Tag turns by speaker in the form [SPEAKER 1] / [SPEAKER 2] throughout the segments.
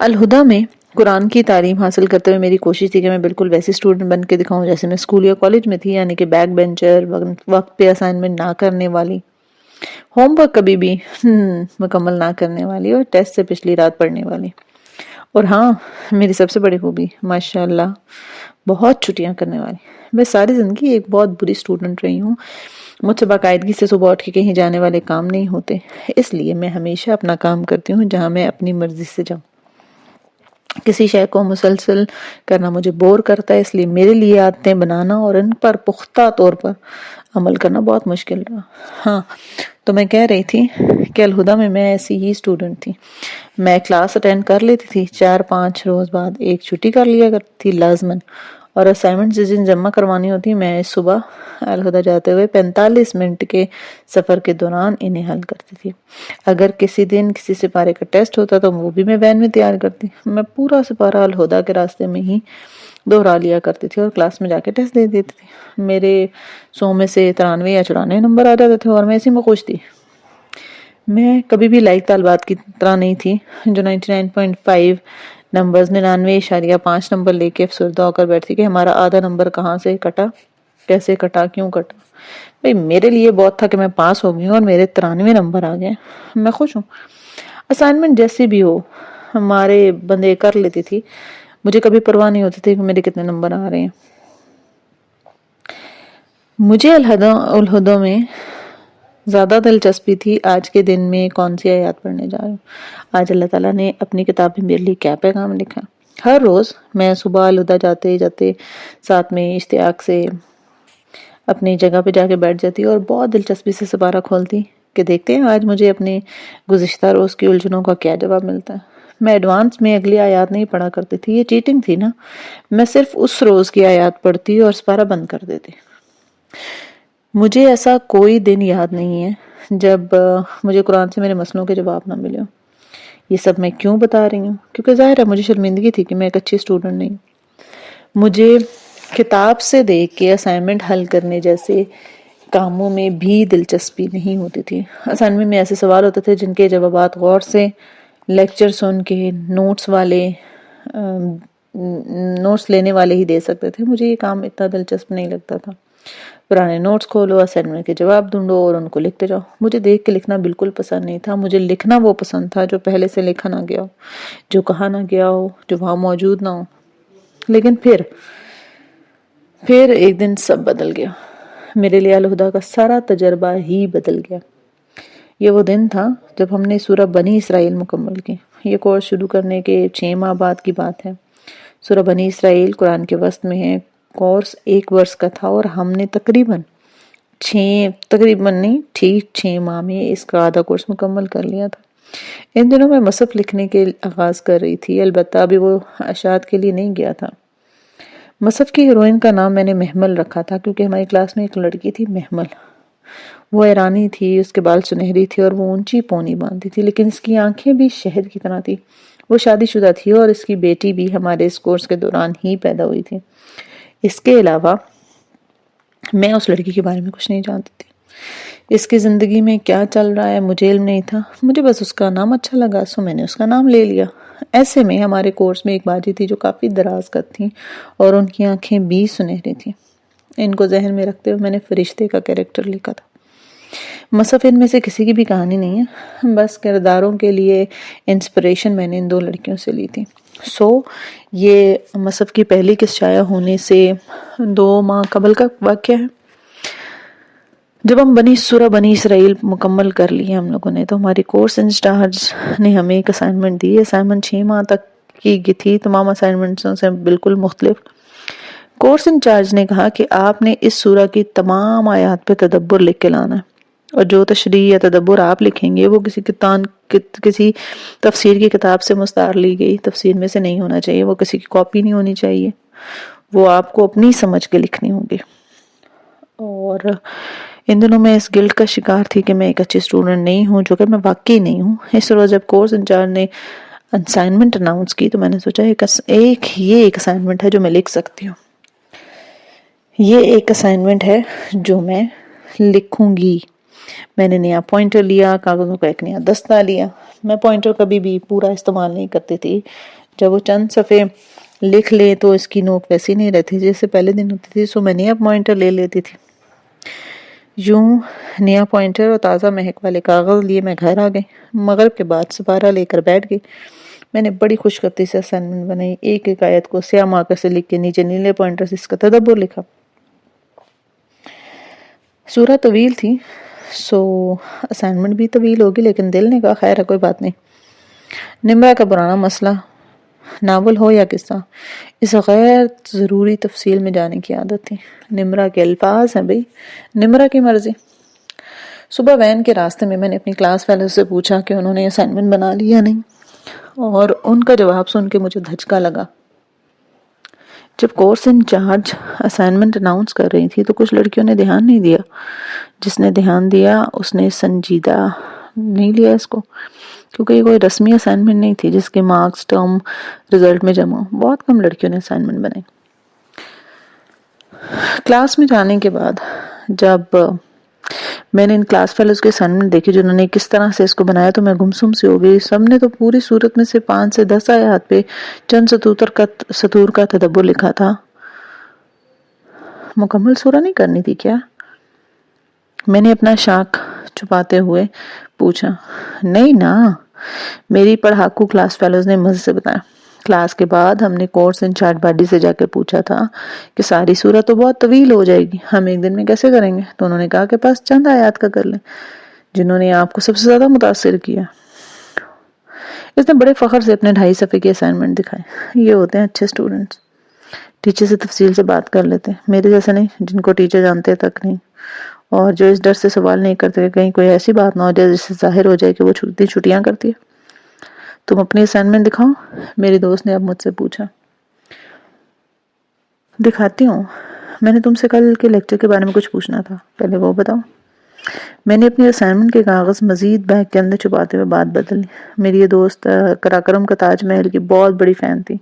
[SPEAKER 1] الہدا میں قرآن کی تعلیم حاصل کرتے ہوئے میری کوشش تھی کہ میں بالکل ویسی اسٹوڈنٹ بن کے دکھاؤں جیسے میں اسکول یا کالج میں تھی، یعنی کہ بیک بینچر، وقت پہ اسائنمنٹ نہ کرنے والی، ہوم ورک کبھی بھی مکمل نہ کرنے والی، اور ٹیسٹ سے پچھلی رات پڑھنے والی۔ اور ہاں، میری سب سے بڑی خوبی ماشاء اللہ بہت چھٹیاں کرنے والی۔ میں ساری زندگی ایک بہت بری اسٹوڈنٹ رہی ہوں۔ مجھ سے باقاعدگی سے صبح اٹھ کے کہیں جانے والے کام نہیں ہوتے، اس لیے میں ہمیشہ اپنا کام کرتی ہوں جہاں میں اپنی مرضی سے جاؤں۔ کسی شے کو مسلسل کرنا مجھے بور کرتا ہے، اس لیے میرے لیے عادتیں بنانا اور ان پر پختہ طور پر عمل کرنا بہت مشکل رہا۔ ہاں، تو میں کہہ رہی تھی کہ الہدا میں میں ایسی ہی اسٹوڈنٹ تھی۔ میں کلاس اٹینڈ کر لیتی تھی، 4-5 روز بعد ایک چھٹی کر لیا کرتی تھی لازماً، اور اسائنمنٹ جس دن جمع کروانی ہوتی میں صبح الہدا جاتے ہوئے 45 منٹ کے سفر کے دوران انہیں حل کرتی تھی۔ اگر کسی دن کسی سپارے کا ٹیسٹ ہوتا تو وہ بھی میں وین میں تیار کرتی۔ میں پورا سپارہ الہدا کے راستے میں ہی دہرا لیا کرتی تھی اور کلاس میں جا کے ٹیسٹ دے دیتی تھی۔ میرے 100 میں سے 93 یا 94 نمبر آ جاتے تھے اور میں اسی میں خوش تھی۔ میں کبھی بھی لائق طالبات کی طرح نہیں تھی جو 99.5 نمبرز 99.5 نمبر لے کے افسردہ ہو کر بیٹھتی کہ ہمارا آدھا نمبر کہاں سے کٹا، کیسے کٹا، کیوں کٹا۔ بھئی میرے لیے بہت تھا کہ میں پاس ہو گئی ہوں اور میرے 93 نمبر آ گئے، میں خوش ہوں۔ اسائنمنٹ جیسی بھی ہو ہمارے بندے کر لیتی تھی، مجھے کبھی پرواہ نہیں ہوتی تھی کہ میرے کتنے نمبر آ رہے ہیں۔ مجھے الہدا میں زیادہ دلچسپی تھی آج کے دن میں کون سی آیات پڑھنے جا رہی ہوں۔ آج اللہ تعالیٰ نے اپنی کتاب میں میرے لیے کیا پیغام لکھا۔ ہر روز میں صبح الہدا جاتے جاتے ساتھ میں اشتیاق سے اپنی جگہ پہ جا کے بیٹھ جاتی اور بہت دلچسپی سے سپارہ کھولتی کہ دیکھتے ہیں آج مجھے اپنے گزشتہ روز کی الجھنوں کا کیا جواب ملتا ہے۔ میں ایڈوانس میں اگلی آیات نہیں پڑھا کرتی تھی، یہ چیٹنگ تھی نا۔ میں صرف اس روز کی آیات پڑھتی اور سپارہ بند کر دیتی۔ مجھے ایسا کوئی دن یاد نہیں ہے جب مجھے قرآن سے میرے مسئلوں کے جواب نہ ملے ہوں۔ یہ سب میں کیوں بتا رہی ہوں؟ کیونکہ ظاہر ہے مجھے شرمندگی تھی کہ میں ایک اچھی اسٹوڈنٹ نہیں۔ مجھے کتاب سے دیکھ کے اسائنمنٹ حل کرنے جیسے کاموں میں بھی دلچسپی نہیں ہوتی تھی۔ اسائنمنٹ میں ایسے سوال ہوتے تھے جن کے جوابات غور سے لیکچر سن کے نوٹس لینے والے ہی دے سکتے تھے۔ مجھے یہ کام اتنا دلچسپ نہیں لگتا تھا۔ پرانے نوٹس کھولو، اسائنمنٹ کے جواب ڈھونڈو اور ان کو لکھتے جاؤ۔ مجھے دیکھ کے لکھنا بالکل پسند نہیں تھا۔ مجھے لکھنا وہ پسند تھا جو پہلے سے لکھا نہ گیا ہو، جو کہا نہ گیا ہو، جو وہاں موجود نہ ہو۔ لیکن پھر ایک دن سب بدل گیا۔ میرے لیے الہدا کا سارا تجربہ ہی بدل گیا۔ یہ وہ دن تھا جب ہم نے سورہ بنی اسرائیل مکمل کی۔ یہ کورس شروع کرنے کے 6 ماہ بعد کی بات ہے۔ سورہ بنی اسرائیل قرآن کے وسط میں ہے۔ کورس 1 برس کا تھا اور ہم نے تقریباً 6 ماہ میں اس کا آدھا کورس مکمل کر لیا تھا۔ ان دنوں میں مصحف لکھنے کے آغاز کر رہی تھی، البتہ ابھی وہ اشاعت کے لیے نہیں گیا تھا۔ مصحف کی ہیروئن کا نام میں نے محمل رکھا تھا کیونکہ ہماری کلاس میں ایک لڑکی تھی محمل۔ وہ ایرانی تھی، اس کے بال سنہری تھے اور وہ اونچی پونی باندھی تھی، لیکن اس کی آنکھیں بھی شہد کی طرح تھی۔ وہ شادی شدہ تھی اور اس کی بیٹی بھی ہمارے اس کورس کے دوران ہی پیدا ہوئی تھی۔ اس کے علاوہ میں اس لڑکی کے بارے میں کچھ نہیں جانتی تھی۔ اس کی زندگی میں کیا چل رہا ہے مجھے علم نہیں تھا۔ مجھے بس اس کا نام اچھا لگا سو میں نے اس کا نام لے لیا۔ ایسے میں ہمارے کورس میں ایک باجی تھی جو کافی دراز قد تھی اور ان کی آنکھیں بھی سنہری تھیں۔ ان کو ذہن میں رکھتے ہوئے میں نے فرشتے کا کیریکٹر لکھا تھا۔ مصحف ان میں سے کسی کی بھی کہانی نہیں ہے، بس کرداروں کے لیے انسپریشن میں نے ان 2 لڑکیوں سے لی تھی۔ یہ مصحف کی پہلی قسط شائع ہونے سے 2 ماہ قبل کا واقعہ ہے۔ جب ہم سورہ بنی اسرائیل مکمل کر لی ہم لوگوں نے، تو ہماری کورس انچارج نے ہمیں ایک اسائنمنٹ دی۔ اسائنمنٹ 6 ماہ تک کی تھی، تمام اسائنمنٹوں سے بالکل مختلف۔ کورس انچارج نے کہا کہ آپ نے اس سورہ کی تمام آیات پہ تدبر لکھ کے لانا ہے، اور جو تشریح یا تدبر آپ لکھیں گے وہ کسی تفسیر کی کتاب سے مستعار لی گئی تفسیر میں سے نہیں ہونا چاہیے، وہ کسی کی کاپی نہیں ہونی چاہیے، وہ آپ کو اپنی سمجھ کے لکھنی ہوں گی۔ اور ان دنوں میں اس گلٹ کا شکار تھی کہ میں ایک اچھی اسٹوڈنٹ نہیں ہوں، جو کہ میں واقعی نہیں ہوں۔ اس روز جب کورس انچارج نے اسائنمنٹ اناؤنس کی تو میں نے سوچا یہ ایک اسائنمنٹ ہے جو میں لکھ سکتی ہوں، یہ ایک اسائنمنٹ ہے جو میں لکھوں گی۔ میں نے نیا پوائنٹر لیا، کاغذوں کا ایک نیا دستہ لیا۔ میں پوائنٹر کبھی بھی پورا استعمال نہیں کرتی تھی، جب وہ چند صفحے لکھ لے تو اس کی نوک ویسی نہیں رہتی جیسے پہلے دن ہوتی تھی، سو میں نیا پوائنٹر لے لیتی تھی۔ یوں نیا پوائنٹر اور تازہ مہک والے کاغذ لیے میں گھر آ گئی۔ مغرب کے بعد سپارہ لے کر بیٹھ گئی۔ میں نے بڑی خوش قسمتی سے اسائنمنٹ بنائی، ایک ایک آیت کو سیاہ مارکر سے لکھ کے نیچے نیلے پوائنٹر سے اس کا تدبر لکھا۔ سورہ طویل تھی، سو اسائنمنٹ بھی طویل ہوگی، لیکن دل نے کہا خیر ہے، کوئی بات نہیں۔ نمرہ کا پرانا مسئلہ، ناول ہو یا قصہ، اس غیر ضروری تفصیل میں جانے کی عادت تھی۔ نمرہ کے الفاظ ہیں بھئی، نمرہ کی مرضی۔ صبح وین کے راستے میں نے اپنی کلاس فیلو سے پوچھا کہ انہوں نے اسائنمنٹ بنا لی یا نہیں، اور ان کا جواب سن کے مجھے دھچکا لگا۔ جب کورس انچارج اسائنمنٹ اناؤنس کر رہی تھی تو کچھ لڑکیوں نے دھیان نہیں دیا۔ جس نے دھیان دیا اس نے سنجیدہ نہیں لیا اس کو، کیونکہ یہ کوئی رسمی اسائنمنٹ نہیں تھی جس کے مارکس ٹرم رزلٹ میں جمع ہو۔ بہت کم لڑکیوں نے اسائنمنٹ بنائی۔ کلاس میں جانے کے بعد جب میں نے ان کلاس فیلوز کے اسائنمنٹ دیکھی جنہوں نے کس طرح سے اس کو بنایا تو میں گمسم سی ہو گئی۔ سب نے تو پوری صورت میں سے 5 سے 10 آیات پہ چند سطور کا تدبر لکھا تھا۔ مکمل سورہ نہیں کرنی تھی کیا؟ میں نے اپنا شاک چھپاتے ہوئے پوچھا۔ نہیں نا، میری پڑھاکو کلاس فیلوز نے مزے سے بتایا۔ کلاس کے بعد ہم نے کورس انچارج باڈی سے جا کے پوچھا تھا کہ ساری سورہ تو بہت طویل ہو جائے گی، ہم ایک دن میں کیسے کریں گے؟ تو انہوں نے کہا کہ بس چند آیات کا کر لیں جنہوں نے آپ کو سب سے زیادہ متاثر کیا۔ اس نے بڑے فخر سے اپنے 2.5 صفحے کے اسائنمنٹ دکھائے۔ یہ ہوتے ہیں اچھے سٹوڈنٹس، ٹیچر سے تفصیل سے بات کر لیتے ہیں، میرے جیسے نہیں جن کو ٹیچر جانتے تک نہیں، اور جو اس ڈر سے سوال نہیں کرتے کہ کہیں کوئی ایسی بات نہ ہو جائے جس سے ظاہر ہو جائے کہ وہ چھٹیاں کرتی ہے۔ تم اپنی اسائنمنٹ دکھاؤ، میری دوست نے اب مجھ سے پوچھا۔ دکھاتی ہوں، میں نے تم سے کل کے لیکچر کے بارے میں کچھ پوچھنا تھا، پہلے وہ بتاؤ۔ میں نے اپنی اسائنمنٹ کے کاغذ مزید بیگ کے اندر چھپاتے ہوئے بات بدل لی۔ میری یہ دوست قراقرم کا تاج محل کی بہت بڑی فین تھی،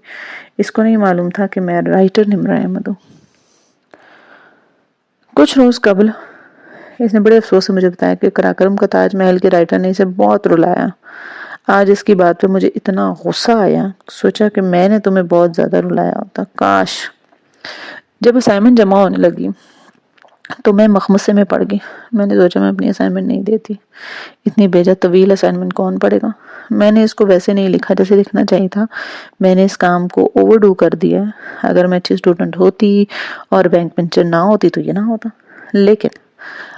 [SPEAKER 1] اس کو نہیں معلوم تھا کہ میں رائٹر نمرہ احمد ہوں۔ کچھ روز قبل اس نے بڑے افسوس سے مجھے بتایا کہ قراقرم کا تاج محل کے رائٹر نے اسے بہت رلایا۔ آج اس کی بات پہ مجھے اتنا غصہ آیا، سوچا کہ میں نے تمہیں بہت زیادہ رلایا ہوتا، کاش۔ جب اسائنمنٹ جمع ہونے لگی تو میں مخمصے میں پڑ گئی۔ میں نے سوچا میں اپنی اسائنمنٹ نہیں دیتی، اتنی بیجا طویل اسائنمنٹ کون پڑھے گا۔ میں نے اس کو ویسے نہیں لکھا جیسے لکھنا چاہیے تھا، میں نے اس کام کو اوور ڈو کر دیا۔ اگر میں اچھی اسٹوڈنٹ ہوتی اور بینک پنچر نہ ہوتی تو یہ نہ ہوتا۔ لیکن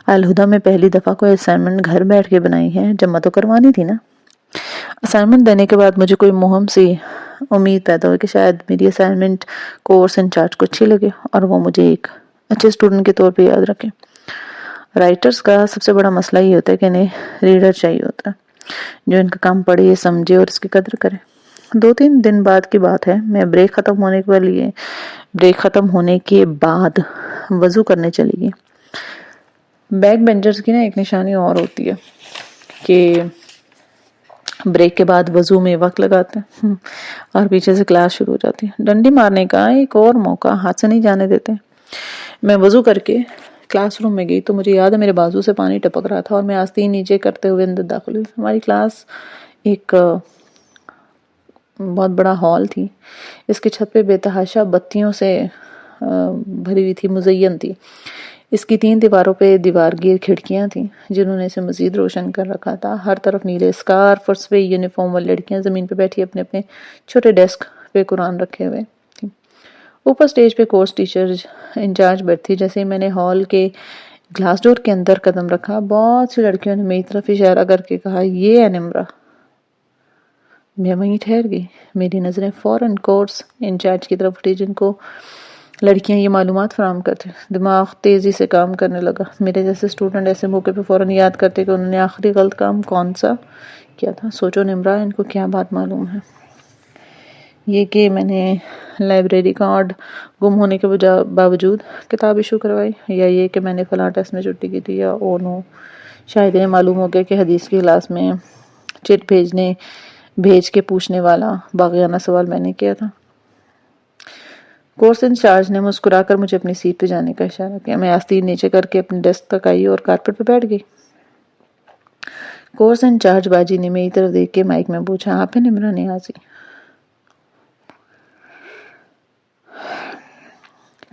[SPEAKER 1] الہدا میں پہلی دفعہ کوئی اسائنمنٹ گھر بیٹھ کے بنائی ہے، جمع تو کروانی تھی نا۔ اسائنمنٹ دینے کے بعد مجھے کوئی مہم سی امید پیدا ہوئی کہ شاید میری اسائنمنٹ کورس انچارج کو اچھی لگے اور وہ مجھے ایک اچھے اسٹوڈنٹ کے طور پہ یاد رکھے۔ رائٹرز کا سب سے بڑا مسئلہ یہ ہوتا ہے کہ انہیں ریڈر چاہیے ہوتا ہے جو ان کا کام پڑھے، سمجھے اور اس کی قدر کرے۔ 2-3 دن بعد کی بات ہے، میں بریک ختم ہونے کے بعد وضو کرنے چلی گئی۔ بیک بینچرز کی ایک نشانی اور ہوتی ہے کہ بریک کے بعد وضو میں وقت لگاتے ہیں اور پیچھے سے کلاس شروع ہو جاتی ہے۔ ڈنڈی مارنے کا ایک اور موقع ہاتھ سے نہیں جانے دیتے۔ میں وضو کر کے کلاس روم میں گئی تو مجھے یاد ہے میرے بازو سے پانی ٹپک رہا تھا اور میں آستین نیچے کرتے ہوئے اندر داخل ہوئی۔ ہماری کلاس ایک بہت بڑا ہال تھی، اس کی چھت پہ بے تحاشا بتیوں سے بھری ہوئی تھی، مزین تھی۔ اس کی 3 دیواروں پہ دیوار گیر کھڑکیاں تھیں جنہوں نے اسے مزید روشن کر رکھا تھا۔ ہر طرف نیلے اسکارف اور سفید یونیفارم والی لڑکیاں زمین پہ بیٹھی اپنے اپنے چھوٹے ڈیسک پہ قرآن رکھے ہوئے تھیں۔ اوپر سٹیج پہ کورس ٹیچر انچارج بیٹھی۔ جیسے ہی میں نے ہال کے گلاس ڈور کے اندر قدم رکھا، بہت سی لڑکیوں نے میری طرف اشارہ کر کے کہا، یہ ہے نمرہ۔ میں وہیں ٹھہر گئی۔ میری نظریں فوراً کورس انچارج کی طرف اٹھی جن کو لڑکیاں یہ معلومات فراہم کرتے۔ دماغ تیزی سے کام کرنے لگا۔ میرے جیسے اسٹوڈنٹ ایسے موقع پہ فوراً یاد کرتے کہ انہوں نے آخری غلط کام کون سا کیا تھا۔ سوچو نمرہ، ان کو کیا بات معلوم ہے؟ یہ کہ میں نے لائبریری کارڈ گم ہونے کے باوجود کتاب ایشو کروائی، یا یہ کہ میں نے فلاں ٹیسٹ میں چھٹی کی تھی، یا او نو شاید انہیں معلوم ہو گیا کہ حدیث کی کلاس میں چٹ بھیج کے پوچھنے والا باغیانہ سوال میں نے کیا تھا۔ کورس انچارج نے مسکرا کر مجھے اپنی سیٹ پہ جانے کا اشارہ کیا۔ میں آستین نیچے کر کے اپنے ڈیسک تک آئی اور کارپٹ پہ بیٹھ گئی۔ کورس انچارج باجی نے میری طرف دیکھ کے مائک میں پوچھا، آپ ہیں نمرہ نیازی؟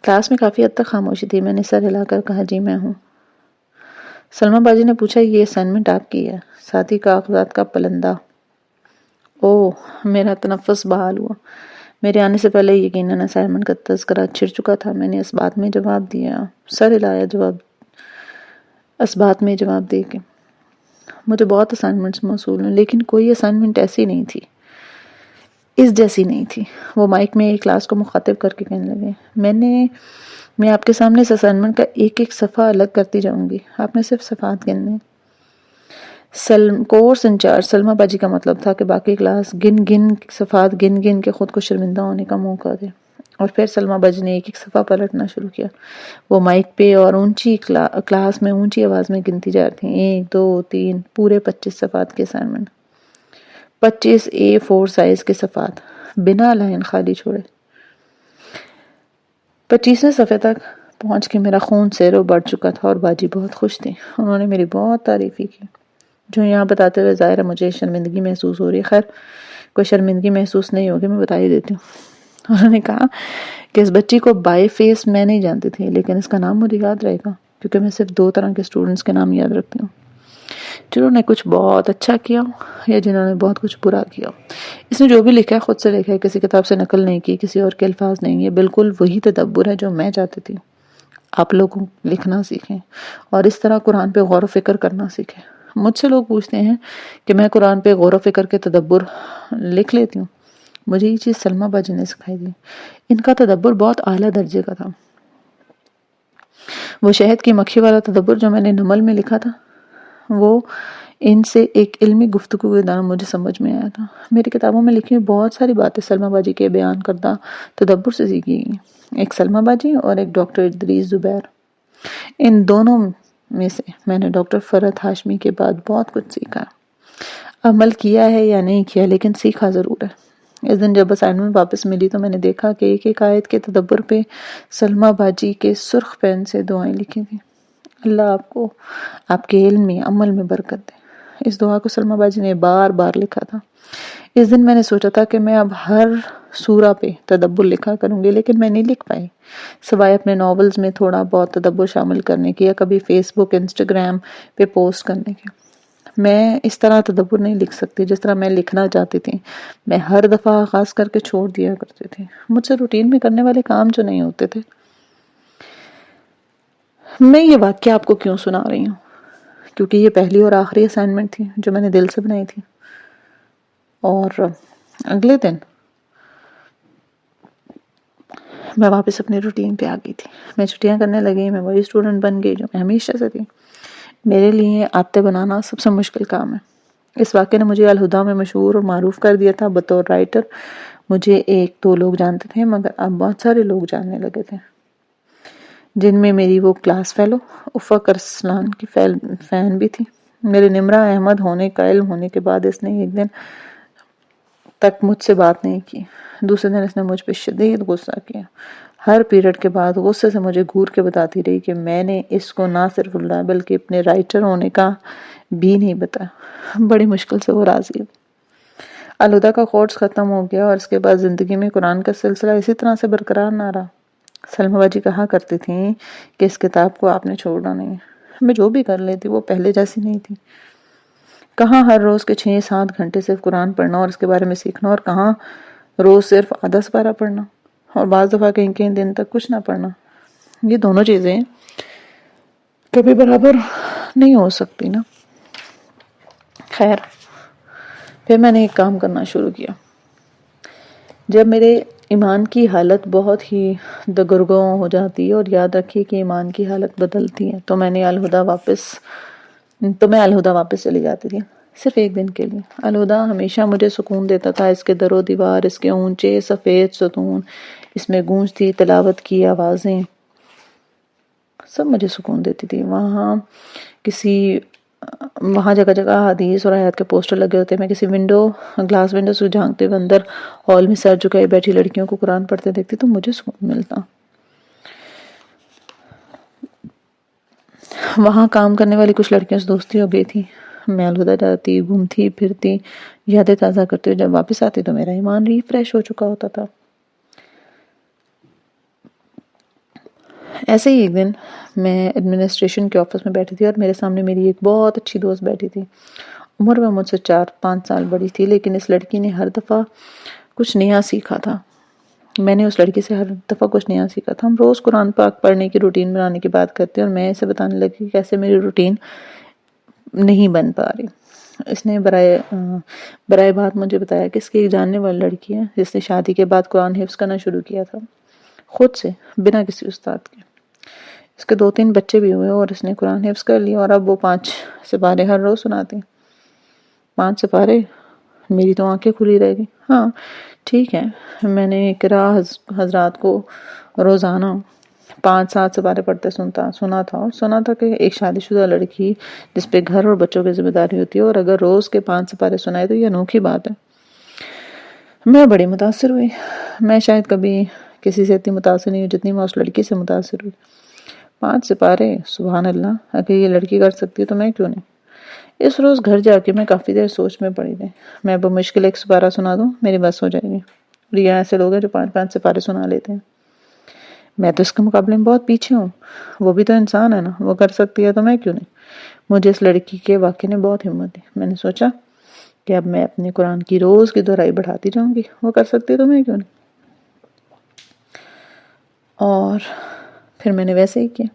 [SPEAKER 1] کلاس میں کافی حد تک خاموشی تھی۔ میں نے سر ہلا کر کہا، جی میں ہوں۔ سلمہ باجی نے پوچھا، یہ اسائنمنٹ آپ کی ہے؟ ساتھی کاغذات کا پلندہ۔ اوہ، میرا تنفس بحال ہوا۔ میرے آنے سے پہلے یقیناً اسائنمنٹ کا تذکرہ چھڑ چکا تھا۔ میں نے اس بات میں جواب دیا، سر ہلایا اس بات میں جواب دے کے مجھے بہت اسائنمنٹس موصول ہیں، لیکن کوئی اسائنمنٹ ایسی نہیں تھی، اس جیسی نہیں تھی۔ وہ مائک میں ایک کلاس کو مخاطب کر کے کہنے لگے، میں آپ کے سامنے اس اسائنمنٹ کا ایک ایک صفحہ الگ کرتی جاؤں گی، آپ نے صرف صفحات گننے۔ کورس انچارج سلمہ باجی کا مطلب تھا کہ باقی کلاس صفحات گن گن کے خود کو شرمندہ ہونے کا موقع دے، اور پھر سلمہ باجی نے ایک ایک صفحہ پلٹنا شروع کیا۔ وہ مائک پہ اور کلاس میں اونچی آواز میں گنتی جا رہی تھیں، 1 2 3، پورے 25 صفحات کے اسائنمنٹ، 25 A4 سائز کے صفحات، بنا لائن خالی چھوڑے۔ 25ویں صفحے تک پہنچ کے میرا خون سیروں بڑھ چکا تھا، اور باجی بہت خوش تھی۔ انہوں نے میری بہت تعریفی کی، جو یہاں بتاتے ہوئے ظاہر ہے مجھے شرمندگی محسوس ہو رہی ہے۔ خیر، کوئی شرمندگی محسوس نہیں ہوگی، میں بتا ہی دیتی ہوں۔ انہوں نے کہا کہ اس بچی کو بائی فیس میں نہیں جانتی تھی، لیکن اس کا نام مجھے یاد رہے گا، کیونکہ میں صرف 2 طرح کے اسٹوڈنٹس کے نام یاد رکھتی ہوں، جنہوں نے کچھ بہت اچھا کیا یا جنہوں نے بہت کچھ برا کیا۔ اس نے جو بھی لکھا ہے خود سے لکھا ہے، کسی کتاب سے نقل نہیں کی، کسی اور کے الفاظ نہیں، یہ بالکل وہی تدبر ہے جو میں چاہتی تھی آپ لوگوں لکھنا سیکھیں، اور اس طرح قرآن پہ غور و فکر کرنا سیکھیں۔ مجھ سے لوگ پوچھتے ہیں کہ میں قرآن پہ غور و فکر کے تدبر لکھ لیتی ہوں۔ مجھے یہ چیز سلمہ باجی نے سکھائی تھی۔ ان کا تدبر بہت اعلیٰ درجے کا تھا۔ وہ شہد کی مکھی والا تدبر جو میں نے نمل میں لکھا تھا، وہ ان سے ایک علمی گفتگو کے دوران مجھے سمجھ میں آیا تھا۔ میری کتابوں میں لکھی ہوئی بہت ساری باتیں سلمہ باجی کے بیان کردہ تدبر سے سیکھی گئی، ایک سلمہ باجی اور ایک ڈاکٹر ادریس زبیر۔ ان دونوں میں سے میں نے ڈاکٹر فرحت ہاشمی کے بعد بہت کچھ سیکھا، عمل کیا ہے یا نہیں کیا، لیکن سیکھا ضرور ہے۔ اس دن جب اسائنمنٹ واپس ملی تو میں نے دیکھا کہ ایک ایک آیت کے تدبر پہ سلمہ باجی کے سرخ پین سے دعائیں لکھی تھیں، اللہ آپ کو آپ کے علم میں عمل میں برکت دے۔ اس دعا کو سلمہ باجی نے بار بار لکھا تھا۔ اس دن میں نے سوچا تھا کہ میں اب ہر سورہ پہ تدبر لکھا کروں گی، لیکن میں نہیں لکھ پائی، سوائے اپنے ناولز میں تھوڑا بہت تدبر شامل کرنے کی یا کبھی فیس بک انسٹاگرام پہ پوسٹ کرنے کی۔ میں اس طرح تدبر نہیں لکھ سکتی جس طرح میں لکھنا چاہتی تھی۔ میں ہر دفعہ آغاز کر کے چھوڑ دیا کرتی تھی، مجھ سے روٹین میں کرنے والے کام جو نہیں ہوتے تھے۔ میں یہ واقعہ آپ کو کیوں سنا رہی ہوں؟ کیونکہ یہ پہلی اور آخری اسائنمنٹ تھی جو میں نے دل سے بنائی تھی، اور اگلے دن میں واپس اپنے روٹین پہ آ گئی تھی۔ میں چھٹیاں کرنے لگی، میں وہی اسٹوڈنٹ بن گئی جو میں ہمیشہ سے تھی۔ میرے لیے عادتیں بنانا سب سے مشکل کام ہے۔ اس واقعے نے مجھے الہدا میں مشہور اور معروف کر دیا تھا۔ بطور رائٹر مجھے 1-2 لوگ جانتے تھے، مگر اب بہت سارے لوگ جاننے لگے تھے، جن میں میری وہ کلاس فیلو افق ارسلان کی فین بھی تھی۔ میرے نمرہ احمد ہونے کا علم ہونے کے بعد اس نے ایک دن تک مجھ سے بات نہیں کی۔ دوسرے دن اس نے مجھ پہ شدید غصہ کیا۔ ہر پیریڈ کے بعد غصے سے مجھے گھور کے بتاتی رہی کہ میں نے اس کو نہ صرف اللہ بلکہ اپنے رائٹر ہونے کا بھی نہیں بتایا۔ بڑی مشکل سے وہ راضی ہوئی۔ الہدا کا کورس ختم ہو گیا، اور اس کے بعد زندگی میں قرآن کا سلسلہ اسی طرح سے برقرار نہ رہا۔ سلمہ باجی کہا کرتی تھیں کہ اس کتاب کو آپ نے چھوڑنا نہیں ہے۔ میں جو بھی کر لیتی وہ پہلے جیسی نہیں تھی۔ کہاں ہر روز کے 6-7 گھنٹے صرف قرآن پڑھنا اور اس کے بارے میں سیکھنا، اور کہاں روز صرف آدھا سپارہ پڑھنا، اور بعض دفعہ کہیں دن تک کچھ نہ پڑھنا۔ یہ دونوں چیزیں کبھی برابر نہیں ہو سکتی نا۔ خیر، پھر میں نے ایک کام کرنا شروع کیا۔ جب میرے ایمان کی حالت بہت ہی دگرگوں ہو جاتی ہے، اور یاد رکھیے کہ ایمان کی حالت بدلتی ہے، تو میں الہدا واپس چلی جاتی تھی، صرف ایک دن کے لیے۔ الہدا ہمیشہ مجھے سکون دیتا تھا۔ اس کے در و دیوار، اس کے اونچے سفید ستون، اس میں گونجتی تلاوت کی آوازیں، سب مجھے سکون دیتی تھی۔ وہاں جگہ جگہ حدیث اور آیات کے پوسٹر لگے ہوتے، میں کسی گلاس ونڈو سے جھانکتے ہوئے اندر ہال میں سر جھکائے بیٹھی لڑکیوں کو قرآن پڑھتے دیکھتی تو مجھے سکون ملتا۔ وہاں کام کرنے والی کچھ لڑکیوں سے دوستی ہو گئی تھی، میں الہدا جاتی، گھومتی پھرتی، یادیں تازہ کرتی، جب واپس آتی تو میرا ایمان ریفریش ہو چکا ہوتا تھا۔ ایسے ہی ایک دن میں ایڈمنسٹریشن کے آفس میں بیٹھی تھی اور میرے سامنے میری ایک بہت اچھی دوست بیٹھی تھی۔ عمر میں مجھ سے 4-5 سال بڑی تھی، لیکن اس لڑکی نے ہر دفعہ کچھ نیا سیکھا تھا۔ میں نے اس لڑکی سے ہر دفعہ کچھ نیا سیکھا تھا۔ ہم روز قرآن پاک پڑھنے کی روٹین بنانے کی بات کرتے اور میں اسے بتانے لگی کہ کیسے میری روٹین نہیں بن پا رہی۔ اس نے برائے بات مجھے بتایا کہ اس کی ایک جاننے والی لڑکی ہے جس نے شادی کے بعد قرآن حفظ کرنا شروع کیا تھا، خود سے، بنا کسی استاد کے۔ اس کے 2-3 بچے بھی ہوئے اور اس نے قرآن حفظ کر لیا اور اب وہ 5 سپارے ہر روز سناتی۔ 5 سپارے؟ میری تو آنکھیں کھلی رہ گئی۔ ہاں ٹھیک ہے، میں نے قراء حضرات کو روزانہ 5-7 سپارے پڑھتے سنا تھا کہ ایک شادی شدہ لڑکی جس پہ گھر اور بچوں کی ذمہ داری ہوتی ہے، اور اگر روز کے 5 سپارے سنائے تو یہ انوکھی بات ہے۔ میں بڑی متاثر ہوئی۔ میں شاید کبھی کسی سے اتنی متاثر نہیں ہوئی جتنی میں اس لڑکی سے متاثر ہوئی۔ 5 سپارے، سبحان اللہ، اگر یہ لڑکی کر سکتی ہے تو میں کیوں نہیں؟ اس روز گھر جا کے میں کافی دیر سوچ میں پڑی رہی۔ میں بمشکل 1 سپارہ سنا دوں میری بس ہو جائے گی، اور یہ ایسے لوگ ہیں جو 5-5 سپارے سنا لیتے ہیں۔ میں تو اس کے مقابلے میں بہت پیچھے ہوں۔ وہ بھی تو انسان ہے نا، وہ کر سکتی ہے تو میں کیوں نہیں؟ مجھے اس لڑکی کے واقعے نے بہت ہمت دی۔ میں نے سوچا کہ اب میں اپنے قرآن کی روز کی دہرائی بڑھاتی جاؤں گی، وہ کر سکتی ہے تو میں کیوں نہیں؟ اور پھر میں نے ویسے ہی کیا۔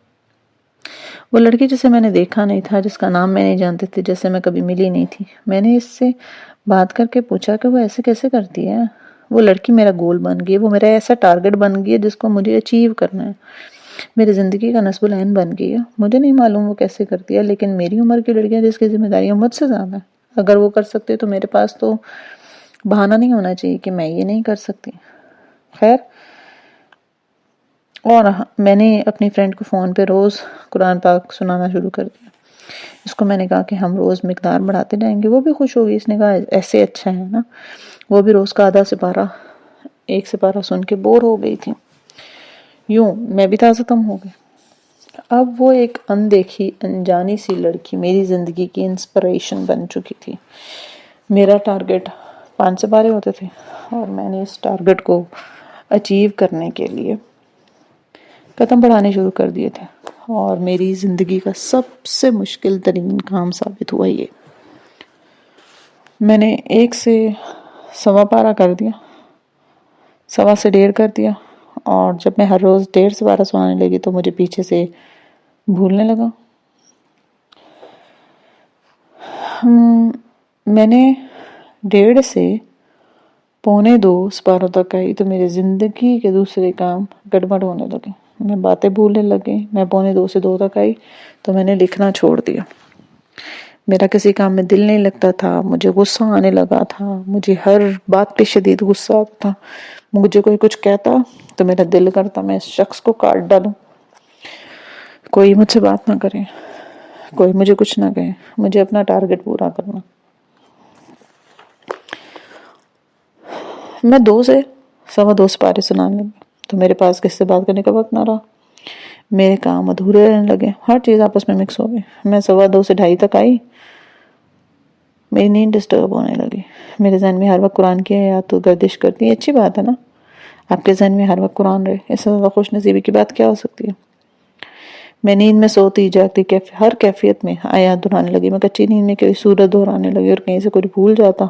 [SPEAKER 1] وہ لڑکی جسے میں نے دیکھا نہیں تھا، جس کا نام میں نہیں جانتی تھی، جسے میں کبھی ملی نہیں تھی، میں نے اس سے بات کر کے پوچھا کہ وہ ایسے کیسے کرتی ہے۔ وہ لڑکی میرا گول بن گئی، وہ میرا ایسا ٹارگٹ بن گئی ہے جس کو مجھے اچیو کرنا ہے، میری زندگی کا نصب العین بن گئی ہے۔ مجھے نہیں معلوم وہ کیسے کرتی ہے، لیکن میری عمر کی لڑکیاں جس کی ذمہ داریاں مجھ سے زیادہ ہیں، اگر وہ کر سکتے تو میرے پاس تو بہانہ نہیں ہونا چاہیے کہ میں یہ نہیں کر سکتی۔ خیر، اور میں نے اپنی فرینڈ کو فون پہ روز قرآن پاک سنانا شروع کر دیا۔ اس کو میں نے کہا کہ ہم روز مقدار بڑھاتے جائیں گے، وہ بھی خوش ہوگی۔ اس نے کہا ایسے اچھا ہے نا، وہ بھی روز کا آدھا سپارہ 1 سپارہ سن کے بور ہو گئی تھی۔ یوں میں بھی تازہ دم ہو گئی۔ اب وہ ایک اندیکھی انجانی سی لڑکی میری زندگی کی انسپریشن بن چکی تھی۔ میرا ٹارگٹ 5 سپارے ہوتے تھے اور میں نے اس ٹارگٹ کو اچیو کرنے کے لیے قدم بڑھانے شروع کر دیے تھے، اور میری زندگی کا سب سے مشکل ترین کام ثابت ہوا یہ۔ میں نے 1 سے 1.25 پارہ کر دیا، 1.25 سے 1.5 کر دیا، اور جب میں ہر روز 1.5 سپارہ سنانے لگی تو مجھے پیچھے سے بھولنے لگا۔ میں نے 1.5 سے 1.25 سپاروں تک آئی تو میری زندگی کے دوسرے کام گڑبڑ ہونے لگے، میں باتیں بھولنے لگی۔ میں 1.25 سے 2 تک آئی تو میں نے لکھنا چھوڑ دیا۔ میرا کسی کام میں دل نہیں لگتا تھا، مجھے غصہ آنے لگا تھا، مجھے ہر بات پہ شدید غصہ آتا تھا۔ مجھے کوئی کچھ کہتا تو میرا دل کرتا میں اس شخص کو کاٹ ڈالوں۔ کوئی مجھ سے بات نہ کرے، کوئی مجھے کچھ نہ کہے، مجھے اپنا ٹارگٹ پورا کرنا۔ میں 2 سے 2.25 سپارے سنانے لگی تو میرے پاس کس سے بات کرنے کا وقت نہ رہا۔ میرے کام ادھورے رہنے لگے، ہر چیز آپس میں مکس ہو گئی۔ میں 2.25 سے 2.5 تک آئی، میری نیند ڈسٹرب ہونے لگی۔ میرے ذہن میں ہر وقت قرآن کی آیات تو گردش کرتی ہے۔ اچھی بات ہے نا، آپ کے ذہن میں ہر وقت قرآن رہے، اس سے زیادہ خوش نصیبی کی بات کیا ہو سکتی ہے۔ میں نیند میں سوتی جاگتی ہر کیفیت میں آیات دہرانے لگی۔ میں کچی نیند میں کوئی سورت دہرانے لگی اور کہیں سے کوئی بھول جاتا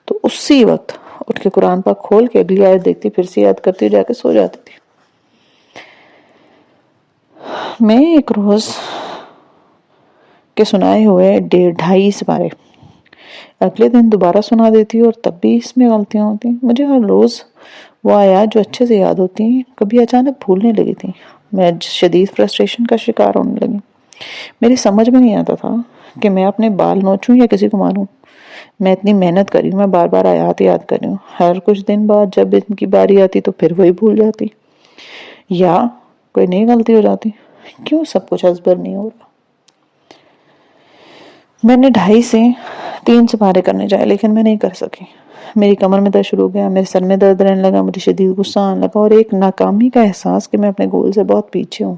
[SPEAKER 1] تو اسی وقت اٹھ کے قرآن پاک کھول کے اگلی آیت دیکھتی، پھر سے یاد کرتی، جا کے سو جاتی تھی۔ میں ایک روز کے سنائے ہوئے 2.5 سپارے اگلے دن دوبارہ سنا دیتی اور تب بھی اس میں غلطیاں ہوتی۔ مجھے ہر روز وہ آیات جو اچھے سے یاد ہوتی ہیں کبھی اچانک بھولنے لگی تھی۔ میں شدید فرسٹریشن کا شکار ہونے لگی۔ میری سمجھ میں نہیں آتا تھا کہ میں اپنے بال نوچوں یا کسی کو ماروں۔ میں اتنی محنت کری ہوں، میں بار بار آیات یاد کر رہی ہوں، ہر کچھ دن بعد جب ان کی باری آتی تو پھر وہی بھول جاتی یا کوئی نئی غلطی ہو جاتی۔ کیوں سب کچھ ازبر نہیں ہو رہا؟ میں نے 2.5 سے 3 سپارے کرنے چاہے لیکن میں نہیں کر سکی۔ میری کمر میں درد شروع ہو گیا، میرے سر میں درد رہنے لگا، مجھے شدید غصہ آنے لگا اور ایک ناکامی کا احساس کہ میں اپنے گول سے بہت پیچھے ہوں۔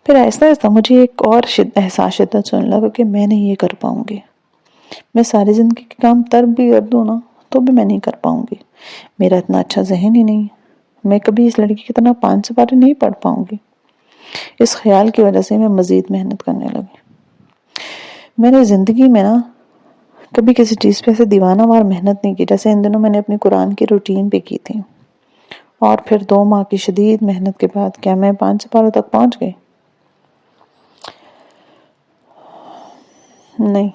[SPEAKER 1] پھر آہستہ آہستہ مجھے ایک اور احساس شدت سے ہونے لگا کہ میں نہیں یہ کر پاؤں گی. میں ساری زندگی کے کام ترک بھی کر دوں نا تو بھی میں نہیں کر پاؤں گی. میرا اتنا اچھا ذہن ہی نہیں ہے. میں کبھی اس لڑکی کی طرح 5 سپارے نہیں پڑھ پاؤں گی. اس خیال کی وجہ سے میں مزید محنت کرنے لگی. میں نے زندگی میں نا کبھی کسی چیز پہ ایسے دیوانہ وار محنت نہیں کی جیسے ان دنوں میں نے اپنی قرآن کی روٹین پہ کی تھی. اور پھر 2 ماہ کی شدید محنت کے بعد کیا میں 5 سپاروں تک پہنچ گئی؟ نہیں،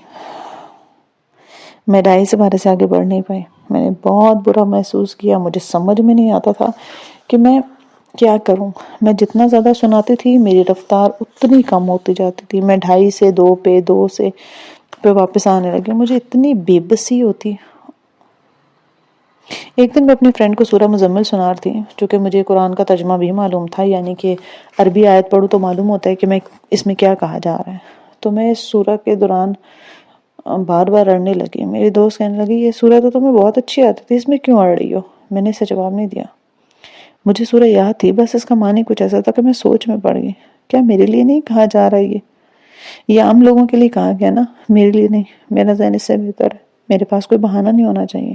[SPEAKER 1] میں 2.5 سپارے سے آگے بڑھ نہیں پائی. میں نے بہت برا محسوس کیا. مجھے سمجھ میں نہیں آتا تھا کہ میں کیا کروں. میں جتنا زیادہ سناتی تھی میری رفتار اتنی کم ہوتی جاتی تھی. میں 2.5 سے 2 پہ 2 سے پہ واپس آنے لگی. مجھے اتنی بے بسی ہوتی. ایک دن میں اپنی فرینڈ کو سورہ مزمل سنا رہی تھی، چونکہ مجھے قرآن کا ترجمہ بھی معلوم تھا، یعنی کہ عربی آیت پڑھوں تو معلوم ہوتا ہے کہ میں اس میں کیا کہا جا رہا ہے. تو میں اس سورہ کے دوران بار بار اڑنے لگی. میری دوست کہنے لگی یہ سورہ تو تمہیں بہت اچھی آتی تھی، اس میں کیوں اڑ رہی ہو؟ میں نے اسے جواب نہیں دیا. مجھے سورہ یاد تھی، بس اس کا معنی کچھ ایسا تھا کہ میں سوچ میں پڑ گئی. کیا میرے لیے نہیں کہا جا رہا یہ عام لوگوں کے لیے کہا گیا نا، میرے لیے نہیں. میرا ذہن اس سے بہتر ہے. میرے پاس کوئی بہانہ نہیں ہونا چاہیے.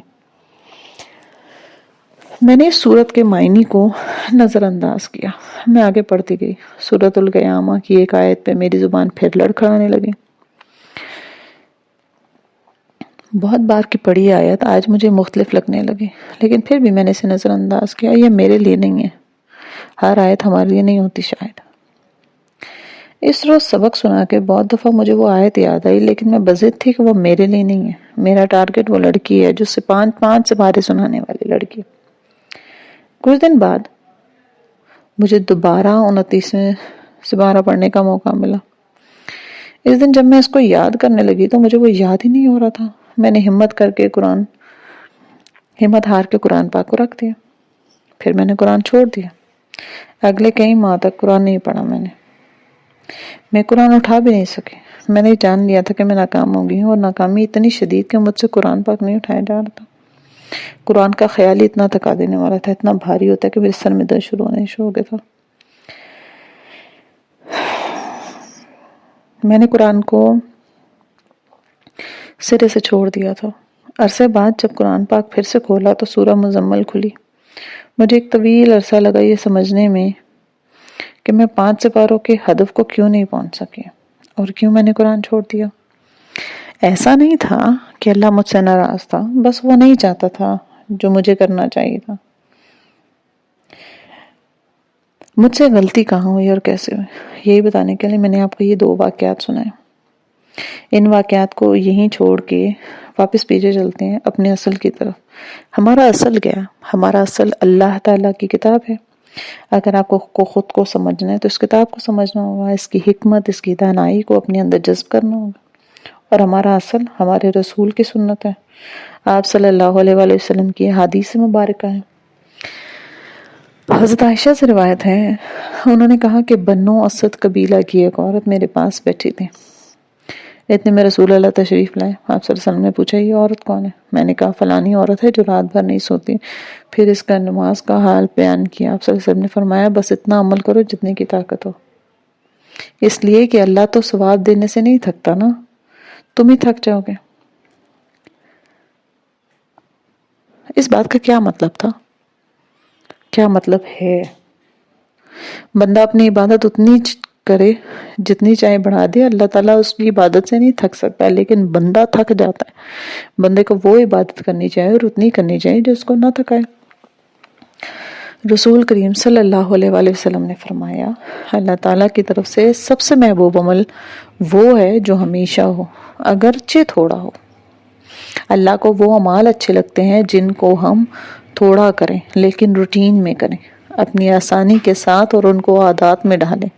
[SPEAKER 1] میں نے اس سورت کے معنی کو نظر انداز کیا. میں آگے پڑھتی گئی. سورۃ القیامہ کی ایک آیت پہ میری زبان پھر لڑکھڑانے لگی. بہت بار کی پڑھی آیت آج مجھے مختلف لگنے لگی، لیکن پھر بھی میں نے اسے نظر انداز کیا. یہ میرے لیے نہیں ہے. ہر آیت ہمارے لیے نہیں ہوتی شاید. اس روز سبق سنا کے بہت دفعہ مجھے وہ آیت یاد آئی، لیکن میں بضد تھی کہ وہ میرے لیے نہیں ہے. میرا ٹارگٹ وہ لڑکی ہے جو سے 5 سپارے سنانے والی لڑکی. کچھ دن بعد مجھے دوبارہ 29ویں سپارہ پڑھنے کا موقع ملا. اس دن جب میں اس کو یاد کرنے لگی تو مجھے وہ یاد ہی نہیں ہو رہا تھا. میں نے ہمت ہار کے قرآن پاک کو رکھ دیا. پھر میں نے قرآن چھوڑ دیا. اگلے کئی ماہ تک قرآن نہیں پڑھا میں قرآن اٹھا بھی نہیں سکی. میں نے جان لیا تھا کہ میں ناکام ہو گئی ہوں، اور ناکامی اتنی شدید کہ مجھ سے قرآن پاک نہیں اٹھایا جا رہا تھا. قرآن کا خیال ہی اتنا تھکا دینے والا تھا، اتنا بھاری ہوتا ہے کہ میرے سر میں درد شروع ہو گیا تھا. میں نے قرآن کو سرے سے چھوڑ دیا تھا. عرصے بعد جب قرآن پاک پھر سے کھولا تو سورہ مزمل کھلی. مجھے ایک طویل عرصہ لگا یہ سمجھنے میں کہ میں 5 سپاروں کے ہدف کو کیوں نہیں پہنچ سکی اور کیوں میں نے قرآن چھوڑ دیا. ایسا نہیں تھا کہ اللہ مجھ سے ناراض تھا، بس وہ نہیں چاہتا تھا جو مجھے کرنا چاہیے تھا. مجھ سے غلطی کہاں ہوئی اور کیسے ہوئی، یہی بتانے کے لیے میں نے آپ کو یہ 2 واقعات سنائے. ان واقعات کو یہیں چھوڑ کے واپس پیچھے چلتے ہیں اپنے اصل کی طرف. ہمارا اصل کیا؟ ہمارا اصل اللہ تعالیٰ کی کتاب ہے. اگر آپ کو خود کو سمجھنا ہے تو اس کتاب کو سمجھنا ہوگا، اس کی حکمت، اس کی دانائی کو اپنے اندر جذب کرنا ہوگا. اور ہمارا اصل ہمارے رسول کی سنت ہے، آپ صلی اللہ علیہ وآلہ وسلم کی حدیث مبارکہ ہیں. حضرت عائشہ سے روایت ہے، انہوں نے کہا کہ بنو اسد قبیلہ کی ایک عورت میرے پاس بیٹھی تھی. اتنے میں رسول اللہ تشریف لائے. آپ صلی اللہ علیہ وسلم نے پوچھا یہ عورت کون ہے؟ میں نے کہا فلانی عورت ہے جو رات بھر نہیں سوتی. پھر اس کا نماز کا حال بیان کیا. آپ صلی اللہ علیہ وسلم نے فرمایا بس اتنا عمل کرو جتنے کی طاقت ہو، اس لیے کہ اللہ تو ثواب دینے سے نہیں تھکتا نا، تم ہی تھک جاؤ گے. اس بات کا کیا مطلب تھا؟ کیا مطلب ہے؟ بندہ اپنی عبادت اتنی کرے جتنی چاہے بڑھا دے، اللہ تعالیٰ اس کی عبادت سے نہیں تھک سکتا، لیکن بندہ تھک جاتا ہے. بندے کو وہ عبادت کرنی چاہیے اور اتنی کرنی چاہیے جو اس کو نہ تھکائے. رسول کریم صلی اللہ علیہ وآلہ وسلم نے فرمایا اللہ تعالیٰ کی طرف سے سب سے محبوب عمل وہ ہے جو ہمیشہ ہو، اگرچہ تھوڑا ہو. اللہ کو وہ اعمال اچھے لگتے ہیں جن کو ہم تھوڑا کریں لیکن روٹین میں کریں، اپنی آسانی کے ساتھ، اور ان کو عادات میں ڈالیں.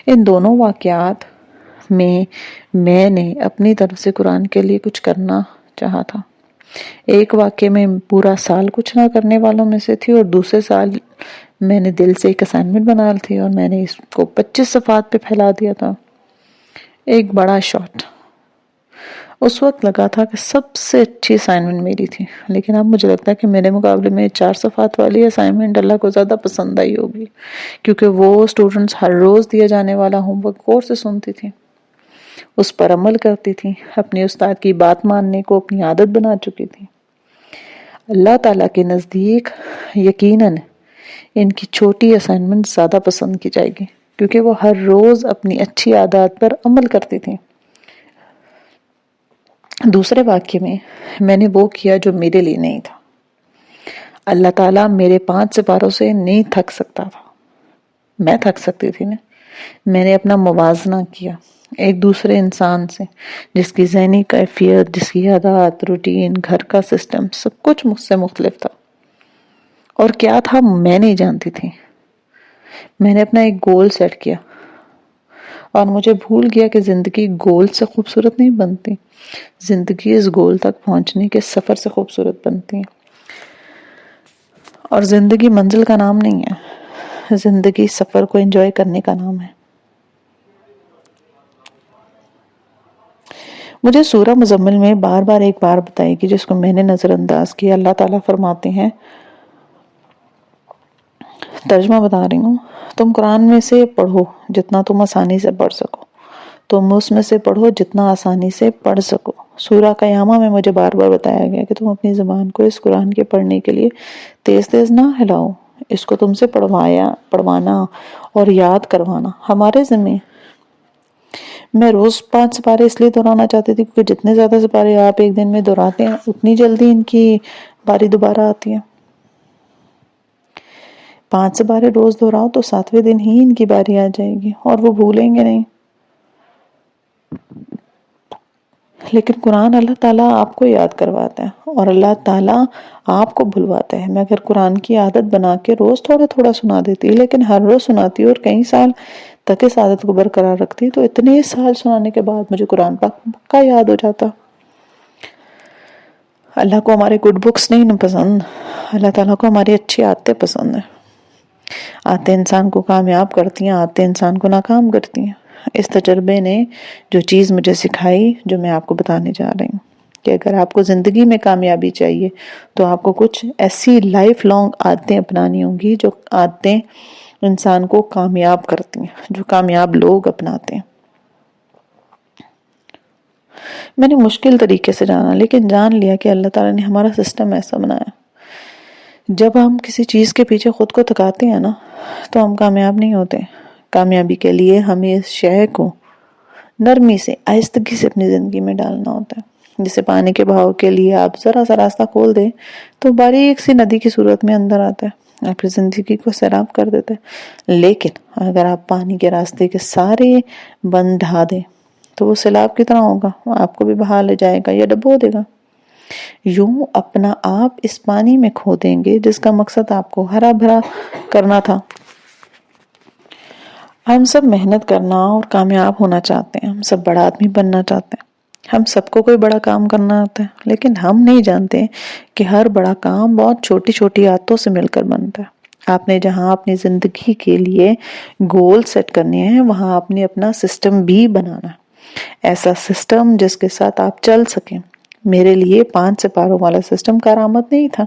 [SPEAKER 1] ان دونوں واقعات میں نے اپنی طرف سے قرآن کے لیے کچھ کرنا چاہا تھا. ایک واقعے میں پورا سال کچھ نہ کرنے والوں میں سے تھی، اور دوسرے سال میں نے دل سے ایک اسائنمنٹ بنا لی تھی اور میں نے اس کو 25 صفحات پہ پھیلا دیا تھا. ایک بڑا شاٹ. اس وقت لگا تھا کہ سب سے اچھی اسائنمنٹ میری تھی، لیکن اب مجھے لگتا ہے کہ میرے مقابلے میں 4 صفحات والی اسائنمنٹ اللہ کو زیادہ پسند آئی ہوگی، کیونکہ وہ اسٹوڈنٹس ہر روز دیا جانے والا ہوم ورک غور سے سنتی تھی، اس پر عمل کرتی تھی، اپنے استاد کی بات ماننے کو اپنی عادت بنا چکی تھی۔ اللہ تعالیٰ کے نزدیک یقیناً ان کی چھوٹی اسائنمنٹ زیادہ پسند کی جائے گی، کیونکہ وہ ہر روز اپنی اچھی عادات پر عمل کرتی تھی۔ دوسرے واقعے میں نے وہ کیا جو میرے لیے نہیں تھا۔ اللہ تعالیٰ میرے 5 سپاروں سے نہیں تھک سکتا تھا، میں تھک سکتی تھی نا۔ میں نے اپنا موازنہ کیا ایک دوسرے انسان سے، جس کی ذہنی کیفیت، جس کی عادات، روٹین، گھر کا سسٹم، سب کچھ مجھ سے مختلف تھا۔ اور کیا تھا میں نہیں جانتی تھی۔ میں نے اپنا ایک گول سیٹ کیا اور مجھے بھول گیا کہ زندگی گول سے خوبصورت نہیں بنتی، زندگی اس گول تک پہنچنے کے سفر سے خوبصورت بنتی ہے۔ اور زندگی منزل کا نام نہیں ہے، زندگی سفر کو انجوائے کرنے کا نام ہے۔ مجھے سورہ مزمل میں بار بار ایک بار بتائی گی جس کو میں نے نظر انداز کیا۔ اللہ تعالیٰ فرماتے ہیں، ترجمہ بتا رہی ہوں، تم قرآن میں سے پڑھو جتنا تم آسانی سے پڑھ سکو، تم اس میں سے پڑھو جتنا آسانی سے پڑھ سکو۔ سورہ قیامہ میں مجھے بار بار بتایا گیا کہ تم اپنی زبان کو اس قرآن کے پڑھنے کے لیے تیز تیز نہ ہلاؤ، اس کو تم سے پڑھوانا اور یاد کروانا ہمارے ذمہ۔ میں روز 5 سپارے اس لیے دہرانا چاہتی تھی کیونکہ جتنے زیادہ سپارے آپ ایک دن میں دہراتے ہیں اتنی جلدی ان کی باری دوبارہ آتی ہے۔ 5 سپارے روز دہراؤ تو 7ویں دن ہی ان کی باری آ جائے گی اور وہ بھولیں گے نہیں۔ لیکن قرآن اللہ تعالیٰ آپ کو یاد کرواتا ہے اور اللہ تعالیٰ آپ کو بھلواتا ہے۔ میں اگر قرآن کی عادت بنا کے روز تھوڑا تھوڑا سنا دیتی، لیکن ہر روز سناتی اور کئی سال تک اس عادت کو برقرار رکھتی، تو اتنے سال سنانے کے بعد مجھے قرآن پاک پکا یاد ہو جاتا۔ اللہ کو ہمارے گڈ بکس نہیں پسند، اللہ تعالیٰ کو ہماری اچھی عادتیں پسند ہیں۔ عادتیں انسان کو کامیاب کرتی ہیں، عادتیں انسان کو ناکام کرتی ہیں۔ اس تجربے نے جو چیز مجھے سکھائی، جو میں آپ کو بتانے جا رہی ہوں، کہ اگر آپ کو زندگی میں کامیابی چاہیے تو آپ کو کچھ ایسی لائف لانگ عادتیں اپنانی ہوں گی جو عادتیں انسان کو کامیاب کرتی ہیں، جو کامیاب لوگ اپناتے ہیں۔ میں نے مشکل طریقے سے جانا، لیکن جان لیا کہ اللہ تعالیٰ نے ہمارا سسٹم ایسا بنایا۔ جب ہم کسی چیز کے پیچھے خود کو تھکاتے ہیں نا تو ہم کامیاب نہیں ہوتے۔ کامیابی کے لیے ہمیں اس شے کو نرمی سے، آہستگی سے اپنی زندگی میں ڈالنا ہوتا ہے۔ جسے پانی کے بہاؤ کے لیے آپ ذرا سا راستہ کھول دیں تو باریک سی ندی کی صورت میں اندر آتا ہے، آپ کی زندگی کو سیراب کر دیتا ہے۔ لیکن اگر آپ پانی کے راستے کے سارے بند ڈھا دیں تو وہ سیلاب کی طرح ہوگا، آپ کو بھی بہا لے جائے گا یا ڈبو دے گا۔ یوں اپنا آپ اس پانی میں کھو دیں گے جس کا مقصد آپ کو ہرا بھرا کرنا تھا۔ ہم سب محنت کرنا اور کامیاب ہونا چاہتے ہیں، ہم سب بڑا آدمی بننا چاہتے ہیں، ہم سب کو کوئی بڑا کام کرنا ہوتا ہے، لیکن ہم نہیں جانتے کہ ہر بڑا کام بہت چھوٹی چھوٹی عادتوں سے مل کر بنتا ہے۔ آپ نے جہاں اپنی زندگی کے لیے گول سیٹ کرنے ہیں وہاں آپ نے اپنا سسٹم بھی بنانا ہے، ایسا سسٹم جس کے ساتھ آپ چل سکیں۔ میرے لیے 5 سپاروں والا سسٹم کارآمد نہیں تھا،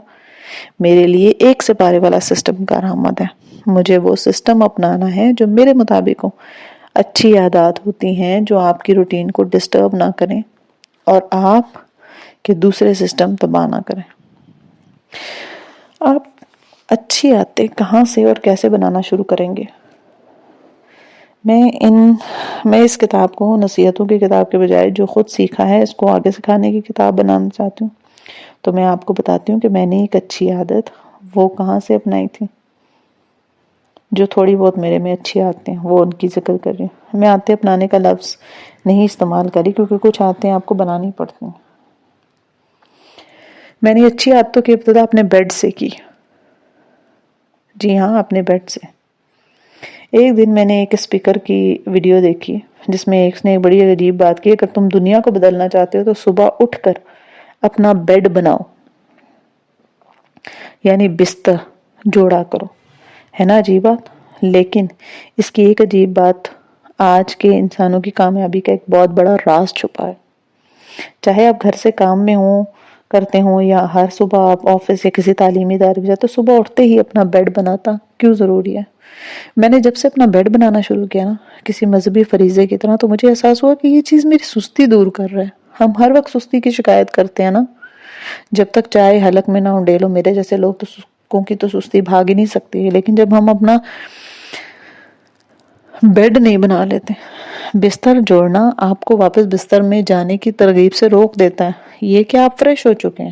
[SPEAKER 1] میرے لیے 1 سپارے والا سسٹم کارآمد ہے۔ مجھے وہ سسٹم اپنانا ہے جو میرے مطابق ہو، اچھی عادات ہوتی ہیں جو آپ کی روٹین کو ڈسٹرب نہ کریں اور آپ کے دوسرے سسٹم تباہ نہ کریں۔ آپ اچھی عادتیں کہاں سے اور کیسے بنانا شروع کریں گے؟ میں اس کتاب کو نصیحتوں کی کتاب کے بجائے جو خود سیکھا ہے اس کو آگے سکھانے کی کتاب بنانا چاہتی ہوں۔ تو میں آپ کو بتاتی ہوں کہ میں نے ایک اچھی عادت وہ کہاں سے اپنائی تھی، جو تھوڑی بہت میرے میں اچھی عادتیں وہ ان کی ذکر کر رہی ہوں۔ میں عادتیں اپنانے کا لفظ نہیں استعمال کری کیونکہ کچھ عادتیں آپ کو بنانی پڑتی ہیں۔ میں نے اچھی عادتوں کی ابتدا اپنے بیڈ سے کی، جی ہاں، اپنے بیڈ سے۔ ایک دن میں نے ایک اسپیکر کی ویڈیو دیکھی جس میں ایک نے بڑی عجیب بات کی، اگر تم دنیا کو بدلنا چاہتے ہو تو صبح اٹھ کر اپنا بیڈ بناؤ، یعنی بستر جوڑا کرو۔ ہے نا عجیب بات؟ لیکن اس کی ایک عجیب بات، آج کے انسانوں کی کامیابی کا ایک بہت بڑا راز چھپا ہے۔ چاہے آپ گھر سے کام میں کرتے ہوں یا ہر صبح آپ آفس یا کسی تعلیمی ادارے میں جاتے، تو صبح اٹھتے ہی اپنا بیڈ بناتا کیوں ضروری ہے؟ میں نے جب سے اپنا بیڈ بنانا شروع کیا نا کسی مذہبی فریضے کی طرح، تو مجھے احساس ہوا کہ یہ چیز میری سستی دور کر رہا ہے۔ ہم ہر وقت سستی کی شکایت کرتے ہیں نا، جب تک چائے حلق میں نہ انڈیلو، میرے جیسے لوگ کی تو سستی بھاگ ہی نہیں سکتی ہے، لیکن جب ہم اپنا بیڈ نہیں بنا لیتے، بستر جوڑنا آپ کو واپس بستر میں جانے کی ترغیب سے روک دیتا ہے۔ یہ کہ آپ فریش ہو چکے ہیں۔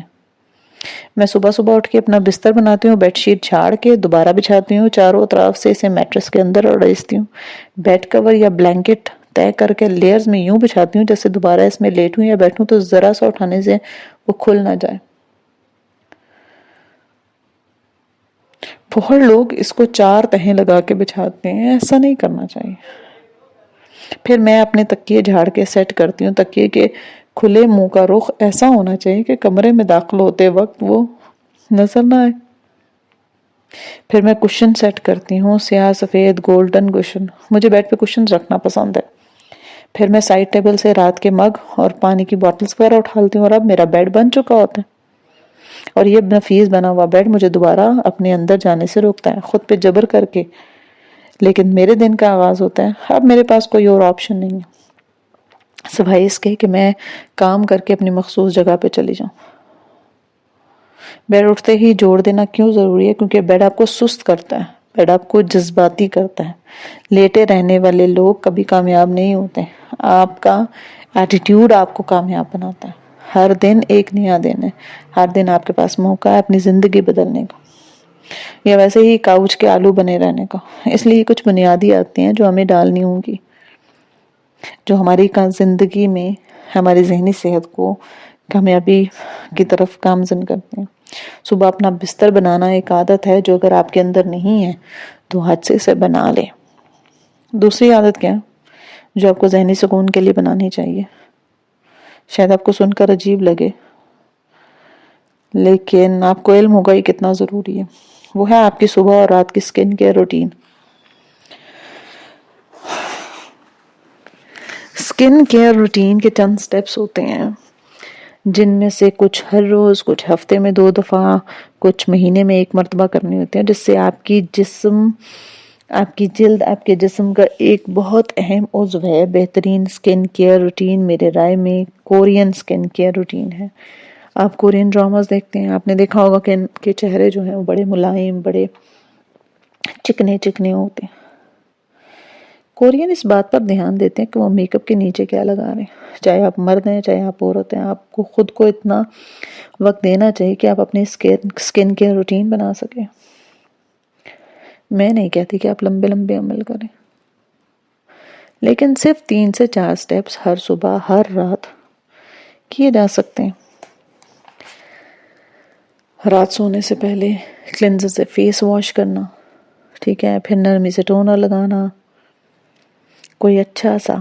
[SPEAKER 1] میں صبح صبح اٹھ کے اپنا بستر بناتی ہوں، بیڈ شیٹ جھاڑ کے دوبارہ بچھاتی ہوں، چاروں طرف سے اسے میٹرس کے اندر اڑیستی ہوں، بیڈ کور یا بلینکٹ طے کر کے لیئرز میں یوں بچھاتی ہوں جیسے دوبارہ اس میں لیٹوں یا بیٹھوں تو ذرا سا اٹھانے سے وہ کھل نہ جائے۔ بہت لوگ اس کو 4 تہیں لگا کے بچھاتے ہیں، ایسا نہیں کرنا چاہیے۔ پھر میں اپنے تکیے جھاڑ کے سیٹ کرتی ہوں، تکیے کے کھلے منہ کا رخ ایسا ہونا چاہیے کہ کمرے میں داخل ہوتے وقت وہ نظر نہ آئے۔ پھر میں کشن سیٹ کرتی ہوں، سیاہ سفید گولڈن کشن، مجھے بیڈ پہ کشن رکھنا پسند ہے۔ پھر میں سائڈ ٹیبل سے رات کے مگ اور پانی کی بوٹلز وغیرہ اٹھالتی ہوں، اور اب میرا بیڈ بن چکا ہوتا ہے، اور یہ نفیس بنا ہوا بیڈ مجھے دوبارہ اپنے اندر جانے سے روکتا ہے، خود پہ جبر کر کے۔ لیکن میرے دن کا آغاز ہوتا ہے، اب میرے پاس کوئی اور آپشن نہیں ہے سوائے اس کے کہ میں کام کر کے اپنی مخصوص جگہ پہ چلی جاؤں۔ بیڈ اٹھتے ہی جوڑ دینا کیوں ضروری ہے؟ کیونکہ بیڈ آپ کو سست کرتا ہے، بیڈ آپ کو جذباتی کرتا ہے۔ لیٹے رہنے والے لوگ کبھی کامیاب نہیں ہوتے، آپ کا ایٹیٹیوڈ آپ کو کامیاب بناتا ہے۔ ہر دن ایک نیا دن ہے، ہر دن آپ کے پاس موقع ہے اپنی زندگی بدلنے کا، یا ویسے ہی کاؤچ کے آلو بنے رہنے کا۔ اس لیے کچھ بنیادی عادتیں ہیں جو ہمیں ڈالنی ہوں گی، جو ہماری زندگی میں ہماری ذہنی صحت کو کامیابی کی طرف گامزن کرتے ہیں۔ صبح اپنا بستر بنانا ایک عادت ہے جو اگر آپ کے اندر نہیں ہے تو حد سے اسے بنا لیں۔ دوسری عادت کیا ہے جو آپ کو ذہنی سکون کے لیے بنانی چاہیے؟ شاید آپ کو سن کر عجیب لگے، لیکن آپ کو علم ہوگا یہ کتنا ضروری ہے۔ وہ ہے آپ کی صبح اور رات کی سکن کیئر روٹین۔ سکن کیئر روٹین کے چند سٹیپس ہوتے ہیں جن میں سے کچھ ہر روز، کچھ ہفتے میں 2 دفعہ، کچھ مہینے میں 1 مرتبہ کرنے ہوتے ہیں، جس سے آپ کی جلد، آپ کے جسم کا ایک بہت اہم عضو ہے۔ بہترین سکن کیئر روٹین میرے رائے میں کورین سکن کیئر روٹین ہے۔ آپ کورین ڈراماز دیکھتے ہیں، آپ نے دیکھا ہوگا کہ ان کے چہرے جو ہیں وہ بڑے ملائم، بڑے چکنے چکنے ہوتے ہیں۔ کورین اس بات پر دھیان دیتے ہیں کہ وہ میک اپ کے نیچے کیا لگا رہے ہیں، چاہے آپ مرد ہیں چاہے آپ عورت ہیں، آپ کو خود کو اتنا وقت دینا چاہیے کہ آپ اپنی سکن کیئر روٹین بنا سکیں۔ میں نہیں کہتی کہ آپ لمبے لمبے عمل کریں، لیکن صرف 3 سے 4 سٹیپس ہر صبح ہر رات کیے جا سکتے ہیں۔ رات سونے سے پہلے کلینزر سے فیس واش کرنا، ٹھیک ہے، پھر نرمی سے ٹونر لگانا، کوئی اچھا سا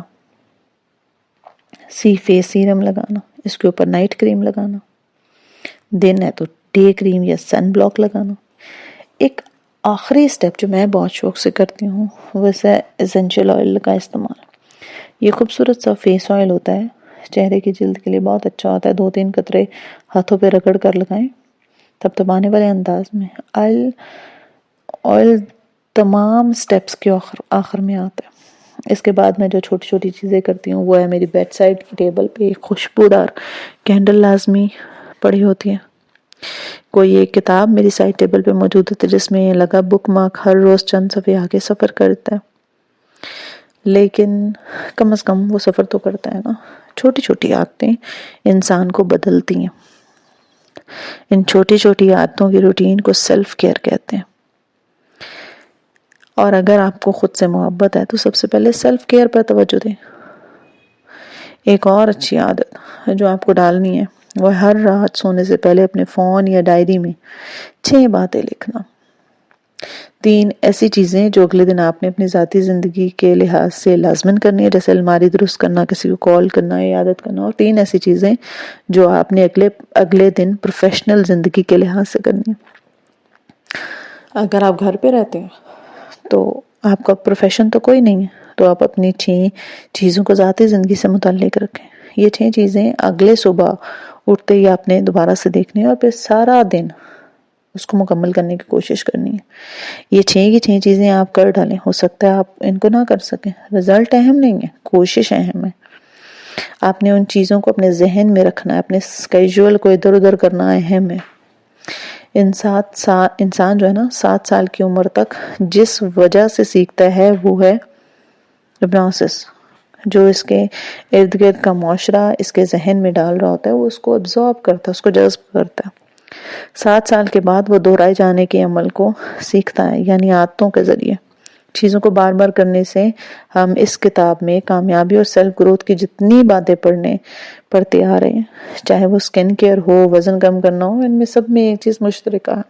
[SPEAKER 1] فیس سیرم لگانا، اس کے اوپر نائٹ کریم لگانا، دن ہے تو ڈے کریم یا سن بلاک لگانا۔ ایک آخری سٹیپ جو میں بہت شوق سے کرتی ہوں وہ ہے ایسنشل آئل کا استعمال۔ یہ خوبصورت سا فیس آئل ہوتا ہے، چہرے کی جلد کے لیے بہت اچھا ہوتا ہے۔ 2-3 قطرے ہاتھوں پہ رگڑ کر لگائیں، تب تبانے والے انداز میں۔ آئل تمام سٹیپس کے آخر میں آتا ہے۔ اس کے بعد میں جو چھوٹی چھوٹی چیزیں کرتی ہوں وہ ہے میری بیڈ سائڈ کی ٹیبل پہ ایک خوشبودار کینڈل لازمی پڑی ہوتی ہے۔ کوئی ایک کتاب میری سائڈ ٹیبل پہ موجود ہوتی ہے جس میں لگا بک مارک ہر روز چند صفحے آگے سفر کرتا ہے، لیکن کم از کم وہ سفر تو کرتا ہے نا۔ چھوٹی چھوٹی عادتیں انسان کو بدلتی ہیں۔ ان چھوٹی چھوٹی عادتوں کی روٹین کو سیلف کیئر کہتے ہیں، اور اگر آپ کو خود سے محبت ہے تو سب سے پہلے سیلف کیئر پر توجہ دیں۔ ایک اور اچھی عادت جو آپ کو ڈالنی ہے وہ ہر رات سونے سے پہلے اپنے فون یا ڈائری میں 6 باتیں لکھنا۔ 3 ایسی چیزیں جو اگلے دن آپ نے اپنی ذاتی زندگی کے لحاظ سے لازمن کرنی ہے، جیسے الماری درست کرنا، کسی کو کال کرنا یا عادت کرنا، اور 3 ایسی چیزیں جو آپ نے اگلے دن پروفیشنل زندگی کے لحاظ سے کرنی ہے۔ اگر آپ گھر پہ رہتے ہیں تو آپ کا پروفیشن تو کوئی نہیں ہے، تو آپ اپنی 6 چیزوں کو ذاتی زندگی سے متعلق رکھیں۔ یہ 6 چیزیں اگلے صبح اٹھتے ہی آپ نے دوبارہ سے دیکھنی ہے اور پھر سارا دن اس کو مکمل کرنے کی کوشش کرنی ہے۔ یہ 6 کی 6 چیزیں آپ کر ڈالیں، ہو سکتا ہے آپ ان کو نہ کر سکیں، رزلٹ اہم نہیں ہے، کوشش اہم ہے۔ آپ نے ان چیزوں کو اپنے ذہن میں رکھنا ہے، اپنے اسکیجول کو ادھر ادھر کرنا اہم ہے۔ انسان جو ہے نا 7 سال کی عمر تک جس وجہ سے سیکھتا ہے وہ ہے ہپنوسس، جو اس کے ارد گرد کا معاشرہ اس کے ذہن میں ڈال رہا ہوتا ہے وہ اس کو ابزارب کرتا ہے، اس کو جذب کرتا ہے۔ 7 سال کے بعد وہ دہرائے جانے کے عمل کو سیکھتا ہے، یعنی عادتوں کے ذریعے۔ چیزوں کو بار بار کرنے سے ہم اس کتاب میں کامیابی اور سیلف گروتھ کی جتنی باتیں پڑھتے آ رہے ہیں، چاہے وہ سکن کیئر ہو، وزن کم کرنا ہو، ان میں سب میں ایک چیز مشترکہ ہے،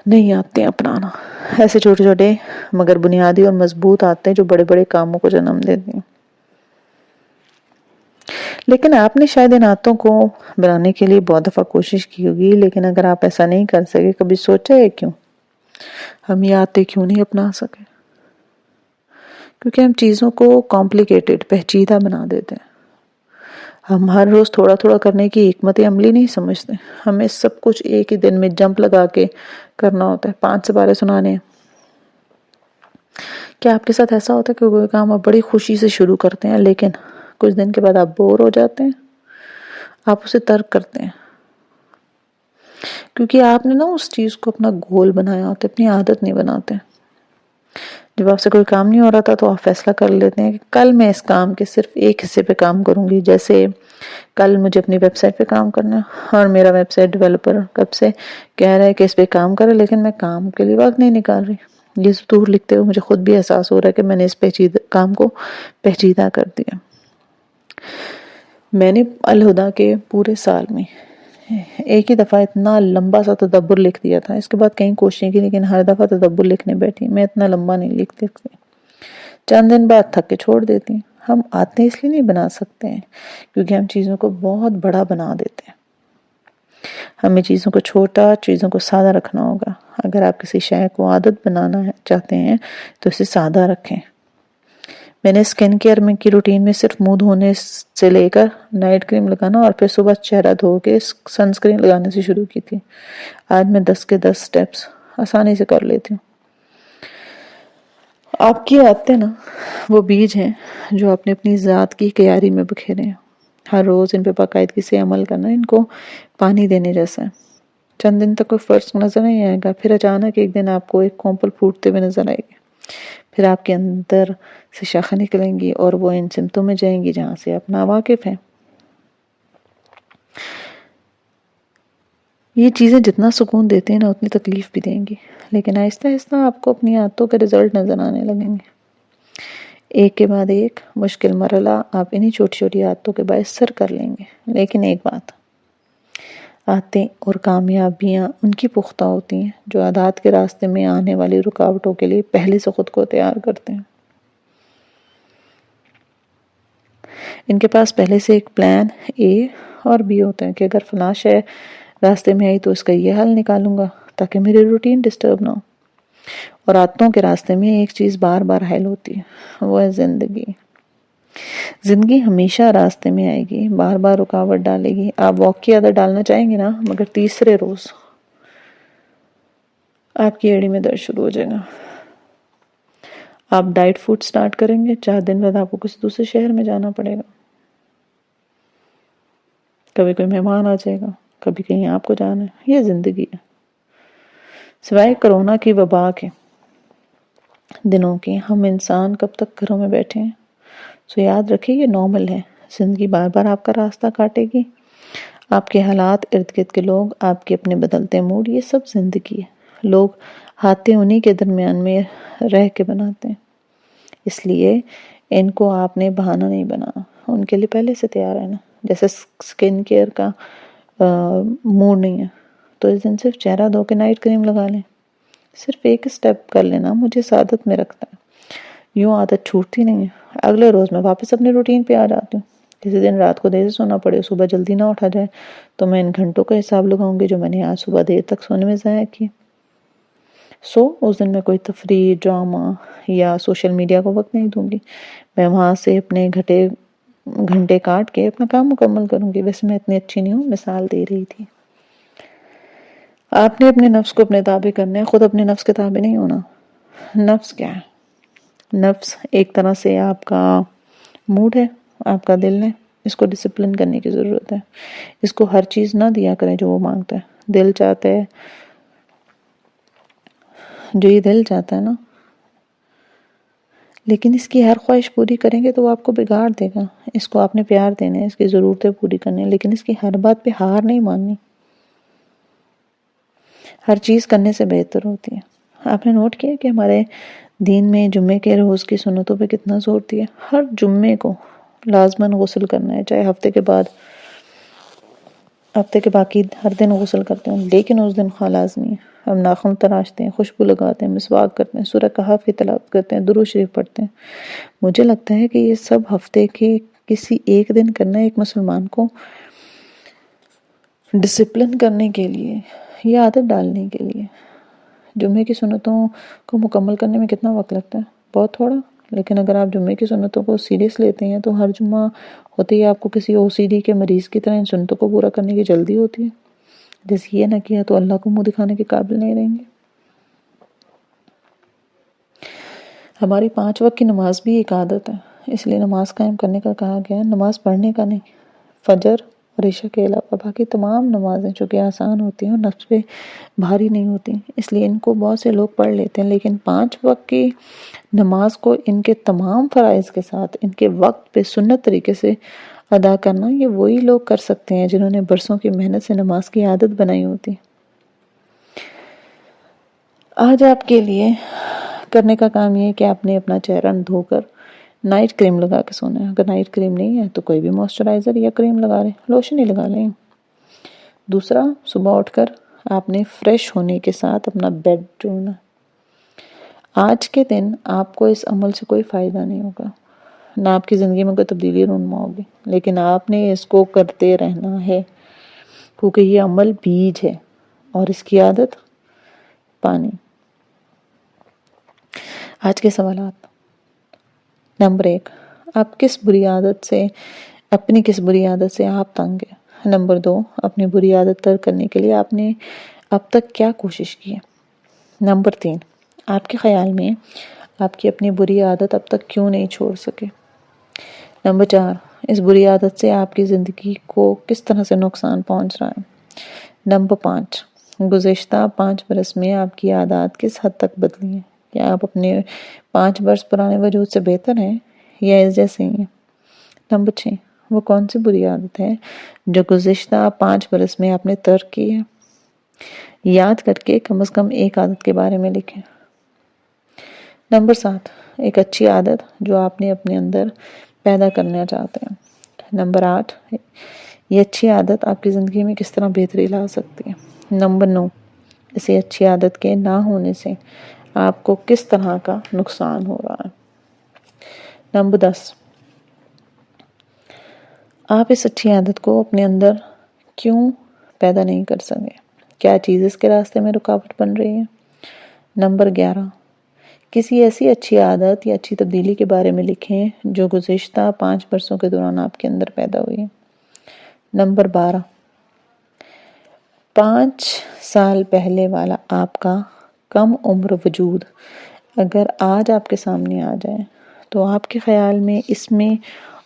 [SPEAKER 1] نہیں عادتیں اپنانا۔ ایسے چھوٹے چھوٹے مگر بنیادی اور مضبوط عادتیں جو بڑے بڑے کاموں کو جنم دیتی ہیں۔ لیکن آپ نے شاید ان عادتوں کو بنانے کے لیے بہت دفعہ کوشش کی ہوگی، لیکن اگر آپ ایسا نہیں کر سکے، کبھی سوچا ہے کیوں؟ ہم یہ عادتیں کیوں نہیں اپنا سکے؟ کیونکہ ہم چیزوں کو کمپلیکیٹڈ، پیچیدہ بنا دیتے ہیں۔ ہم ہر روز تھوڑا تھوڑا کرنے کی حکمت عملی نہیں سمجھتے، ہمیں سب کچھ ایک ہی دن میں جمپ لگا کے کرنا ہوتا ہے، 5 سپارے سنانے ہیں۔ کیا آپ کے ساتھ ایسا ہوتا ہے کہ کوئی کام آپ بڑی خوشی سے شروع کرتے ہیں لیکن کچھ دن کے بعد آپ بور ہو جاتے ہیں، آپ اسے ترک کرتے ہیں کیونکہ آپ نے نا اس چیز کو اپنا گول بنایا ہوتا ہے، اپنی عادت نہیں بناتے۔ جب آپ سے کوئی کام نہیں ہو رہا تھا تو آپ فیصلہ کر لیتے ہیں کہ کل میں اس کام کے صرف ایک حصے پہ کام کروں گی، جیسے کل مجھے اپنی ویب سائٹ پہ کام کرنا ہے اور میرا ویب سائٹ ڈیولپر کب سے کہہ رہا ہے کہ اس پہ کام کرے، لیکن میں کام کے لیے وقت نہیں نکال رہی۔ یہ سطور لکھتے ہوئے مجھے خود بھی احساس ہو رہا ہے کہ میں نے اس کام کو پیچیدہ کر دیا۔ میں نے الہدا کے پورے سال میں ایک ہی دفعہ اتنا لمبا سا تدبر لکھ دیا تھا، اس کے بعد کئی کوششیں کی لیکن ہر دفعہ تدبر لکھنے بیٹھی میں اتنا لمبا نہیں لکھتی، چند دن بعد تھک کے چھوڑ دیتی۔ ہم عادتیں اس لیے نہیں بنا سکتے ہیں کیونکہ ہم چیزوں کو بہت بڑا بنا دیتے ہیں۔ ہمیں چیزوں کو چھوٹا، چیزوں کو سادہ رکھنا ہوگا۔ اگر آپ کسی شے کو عادت بنانا چاہتے ہیں تو اسے سادہ رکھیں۔ میں نے سکن کیئر میں کی روٹین میں صرف منہ دھونے سے لے کر نائٹ کریم لگانا اور پھر صبح چہرہ دھو کے سن سکرین لگانے سے شروع کی تھی۔ آج میں 10 کے 10 سٹیپس آسانی سے کر لیتی ہوں۔ آپ کی عادتیں نا وہ بیج ہیں جو آپ نے اپنی ذات کی کیاری میں بکھیرے ہیں۔ ہر روز ان پہ باقاعدگی سے عمل کرنا ان کو پانی دینے جیسا ہے۔ چند دن تک کوئی فرق نظر نہیں آئے گا، پھر اچانک ایک دن آپ کو ایک کونپل پھوٹتے ہوئے نظر آئے گی، پھر آپ کے اندر سے شاخیں نکلیں گی اور وہ ان سمتوں میں جائیں گی جہاں سے آپ ناواقف ہیں۔ یہ چیزیں جتنا سکون دیتے ہیں نا اتنی تکلیف بھی دیں گی، لیکن آہستہ آہستہ آپ کو اپنی عادتوں کے رزلٹ نظر آنے لگیں گے۔ ایک کے بعد ایک مشکل مرحلہ آپ انہی چھوٹی چھوٹی عادتوں کے باعث سر کر لیں گے۔ لیکن ایک بات، عادتیں اور کامیابیاں ان کی پختہ ہوتی ہیں جو عادات کے راستے میں آنے والی رکاوٹوں کے لیے پہلے سے خود کو تیار کرتے ہیں۔ ان کے پاس پہلے سے ایک پلان اے اور بی ہوتا ہے کہ اگر فلاں شے راستے میں آئی تو اس کا یہ حل نکالوں گا تاکہ میری روٹین ڈسٹرب نہ ہو۔ اور عادتوں کے راستے میں ایک چیز بار بار حائل ہوتی ہے، وہ ہے زندگی۔ زندگی ہمیشہ راستے میں آئے گی، بار بار رکاوٹ ڈالے گی۔ آپ واک کی عادت ڈالنا چاہیں گے نا، مگر تیسرے روز آپ کی ایڑی میں درد شروع ہو جائے گا۔ آپ ڈائٹ فوڈ سٹارٹ کریں گے، 4 دن بعد آپ کو کسی دوسرے شہر میں جانا پڑے گا، کبھی کوئی مہمان آ جائے گا، کبھی کہیں آپ کو جانا ہے۔ یہ زندگی ہے۔ سوائے کرونا کی وبا کے دنوں کے ہم انسان کب تک گھروں میں بیٹھے ہیں؟ سو یاد رکھیں یہ نارمل ہے۔ زندگی بار بار آپ کا راستہ کاٹے گی، آپ کے حالات، ارد گرد کے لوگ، آپ کے اپنے بدلتے موڈ، یہ سب زندگی ہے۔ لوگ ہاتھیں انہی کے درمیان میں رہ کے بناتے ہیں، اس لیے ان کو آپ نے بہانہ نہیں بنانا، ان کے لیے پہلے سے تیار رہنا۔ جیسے سکن کیئر کا موڈ نہیں ہے تو اس دن صرف چہرہ دھو کے نائٹ کریم لگا لیں، صرف ایک سٹیپ کر لینا مجھے عادت میں رکھتا ہے، یوں عادت چھوٹتی نہیں ہے۔ اگلے روز میں واپس اپنے روٹین پہ آ جاتی ہوں۔ کسی دن رات کو دیر سے سونا پڑے، صبح جلدی نہ اٹھا جائے تو میں ان گھنٹوں کا حساب لگاؤں گی جو میں نے آج صبح دیر تک سونے میں ضائع کی۔ اس دن میں کوئی تفریح، ڈرامہ یا سوشل میڈیا کو وقت نہیں دوں گی۔ میں وہاں سے اپنے گھٹے گھنٹے کاٹ کے اپنا کام مکمل کروں گی. ویسے میں اتنی اچھی نہیں ہوں, مثال دے رہی تھی. آپ نے اپنے نفس کو اپنے تابع کرنا ہے, خود اپنے نفس کے تابع نہیں ہونا. نفس کیا ہے؟ نفس ایک طرح سے آپ کا موڈ ہے, آپ کا دل ہے. اس کو ڈسپلن کرنے کی ضرورت ہے. اس کو ہر چیز نہ دیا کریں جو وہ مانگتا ہے. دل چاہتا ہے, جو یہ دل چاہتا ہے نا, لیکن اس کی ہر خواہش پوری کریں گے تو وہ آپ کو بگاڑ دے گا. اس کو آپ نے پیار دینا ہے, اس کی ضرورتیں پوری کرنی ہیں, لیکن اس کی ہر بات پہ ہار نہیں ماننی. ہر چیز کرنے سے بہتر ہوتی ہے. آپ نے نوٹ کیا کہ ہمارے دین میں جمعے کے روز کی سنتوں پہ کتنا زور دیا. ہر جمعے کو لازماً غسل کرنا ہے, چاہے ہفتے کے باقی ہر دن غسل کرتے ہیں, لیکن اس دن لازمی ہے. ہم ناخن تراشتے ہیں, خوشبو لگاتے ہیں, مسواک کرتے ہیں, سورہ کہف کی تلاوت کرتے ہیں, درود شریف پڑھتے ہیں. مجھے لگتا ہے کہ یہ سب ہفتے کے کسی ایک دن کرنا ایک مسلمان کو ڈسپلن کرنے کے لیے یا عادت ڈالنے کے لیے. جمعے کی سنتوں کو مکمل کرنے میں کتنا وقت لگتا ہے؟ بہت تھوڑا. لیکن اگر آپ جمعے کی سنتوں کو سیریس لیتے ہیں تو ہر جمعہ ہوتے ہی آپ کو کسی OCD کے مریض کی طرح ان سنتوں کو پورا کرنے کی جلدی ہوتی ہے. جیسے یہ نہ کیا تو اللہ کو منہ دکھانے کے قابل نہیں رہیں گے. ہماری 5 وقت کی نماز بھی ایک عادت ہے, اس لیے نماز قائم کرنے کا کہا گیا ہے. نماز پڑھنے کا نہیں. فجر اور عشاء کے علاوہ باقی تمام نمازیں جو کہ آسان ہوتی ہیں اور نفس پہ بھاری نہیں ہوتی, اس لیے ان کو بہت سے لوگ پڑھ لیتے ہیں. لیکن 5 وقت کی نماز کو ان کے تمام فرائض کے ساتھ ان کے وقت پہ سنت طریقے سے ادا کرنا, یہ وہی لوگ کر سکتے ہیں جنہوں نے برسوں کی محنت سے نماز کی عادت بنائی ہوتی. آج آپ کے لیے کرنے کا کام یہ ہے کہ آپ نے اپنا چہرہ دھو کر نائٹ کریم لگا کے سونا ہے. اگر نائٹ کریم نہیں ہے تو کوئی بھی موئسچرائزر یا کریم لگا لیں, لوشن ہی لگا لیں. دوسرا, صبح اٹھ کر آپ نے فریش ہونے کے ساتھ اپنا بیڈ ڈھونڈنا. آج کے دن آپ کو اس عمل سے کوئی فائدہ نہیں ہوگا, نہ آپ کی زندگی میں کوئی تبدیلی رونما ہوگی, لیکن آپ نے اس کو کرتے رہنا ہے کیونکہ یہ عمل بیج ہے اور اس کی عادت پانی. آج کے سوالات. نمبر 1, آپ اپنی کس بری عادت سے آپ تنگ ہیں؟ نمبر 2, اپنی بری عادت ترک کرنے کے لیے آپ نے اب تک کیا کوشش کی ہے؟ نمبر 3, آپ کے خیال میں آپ کی اپنی بری عادت اب تک کیوں نہیں چھوڑ سکے؟ نمبر 4, اس بری عادت سے آپ کی زندگی کو کس طرح سے نقصان پہنچ رہا ہے؟ نمبر 5, گزشتہ 5 برس میں آپ کی عادات کس حد تک بدلی ہیں؟ کیا آپ اپنے 5 برس پرانے وجود سے بہتر ہیں یا اس جیسے ہی ہیں؟ نمبر 6, وہ کون سی بری عادت ہے جو گزشتہ 5 برس میں آپ نے ترک کی ہے؟ یاد کر کے کم از کم ایک عادت کے بارے میں لکھیں. نمبر 7, ایک اچھی عادت جو آپ نے اپنے اندر پیدا کرنا چاہتے ہیں. نمبر 8, یہ اچھی عادت آپ کی زندگی میں کس طرح بہتری لا سکتی ہے. نمبر 9, اسی اچھی عادت کے نہ ہونے سے آپ کو کس طرح کا نقصان ہو رہا ہے. نمبر 10, آپ اس اچھی عادت کو اپنے اندر کیوں پیدا نہیں کر سکے؟ کیا چیز اس کے راستے میں رکاوٹ بن رہی ہے؟ نمبر 11, کسی ایسی اچھی عادت یا اچھی تبدیلی کے بارے میں لکھیں جو گزشتہ 5 برسوں کے دوران آپ کے اندر پیدا ہوئی ہے. نمبر 12, 5 سال پہلے والا آپ کا کم عمر وجود اگر آج آپ کے سامنے آ جائے تو آپ کے خیال میں اس میں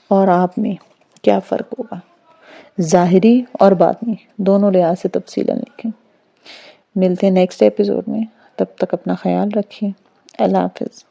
[SPEAKER 1] اور آپ میں کیا فرق ہوگا؟ ظاہری اور باطنی دونوں لحاظ سے تفصیلاً لکھیں. ملتے ہیں نیکسٹ ایپیسوڈ میں, تب تک اپنا خیال رکھیے. اللہ حافظ.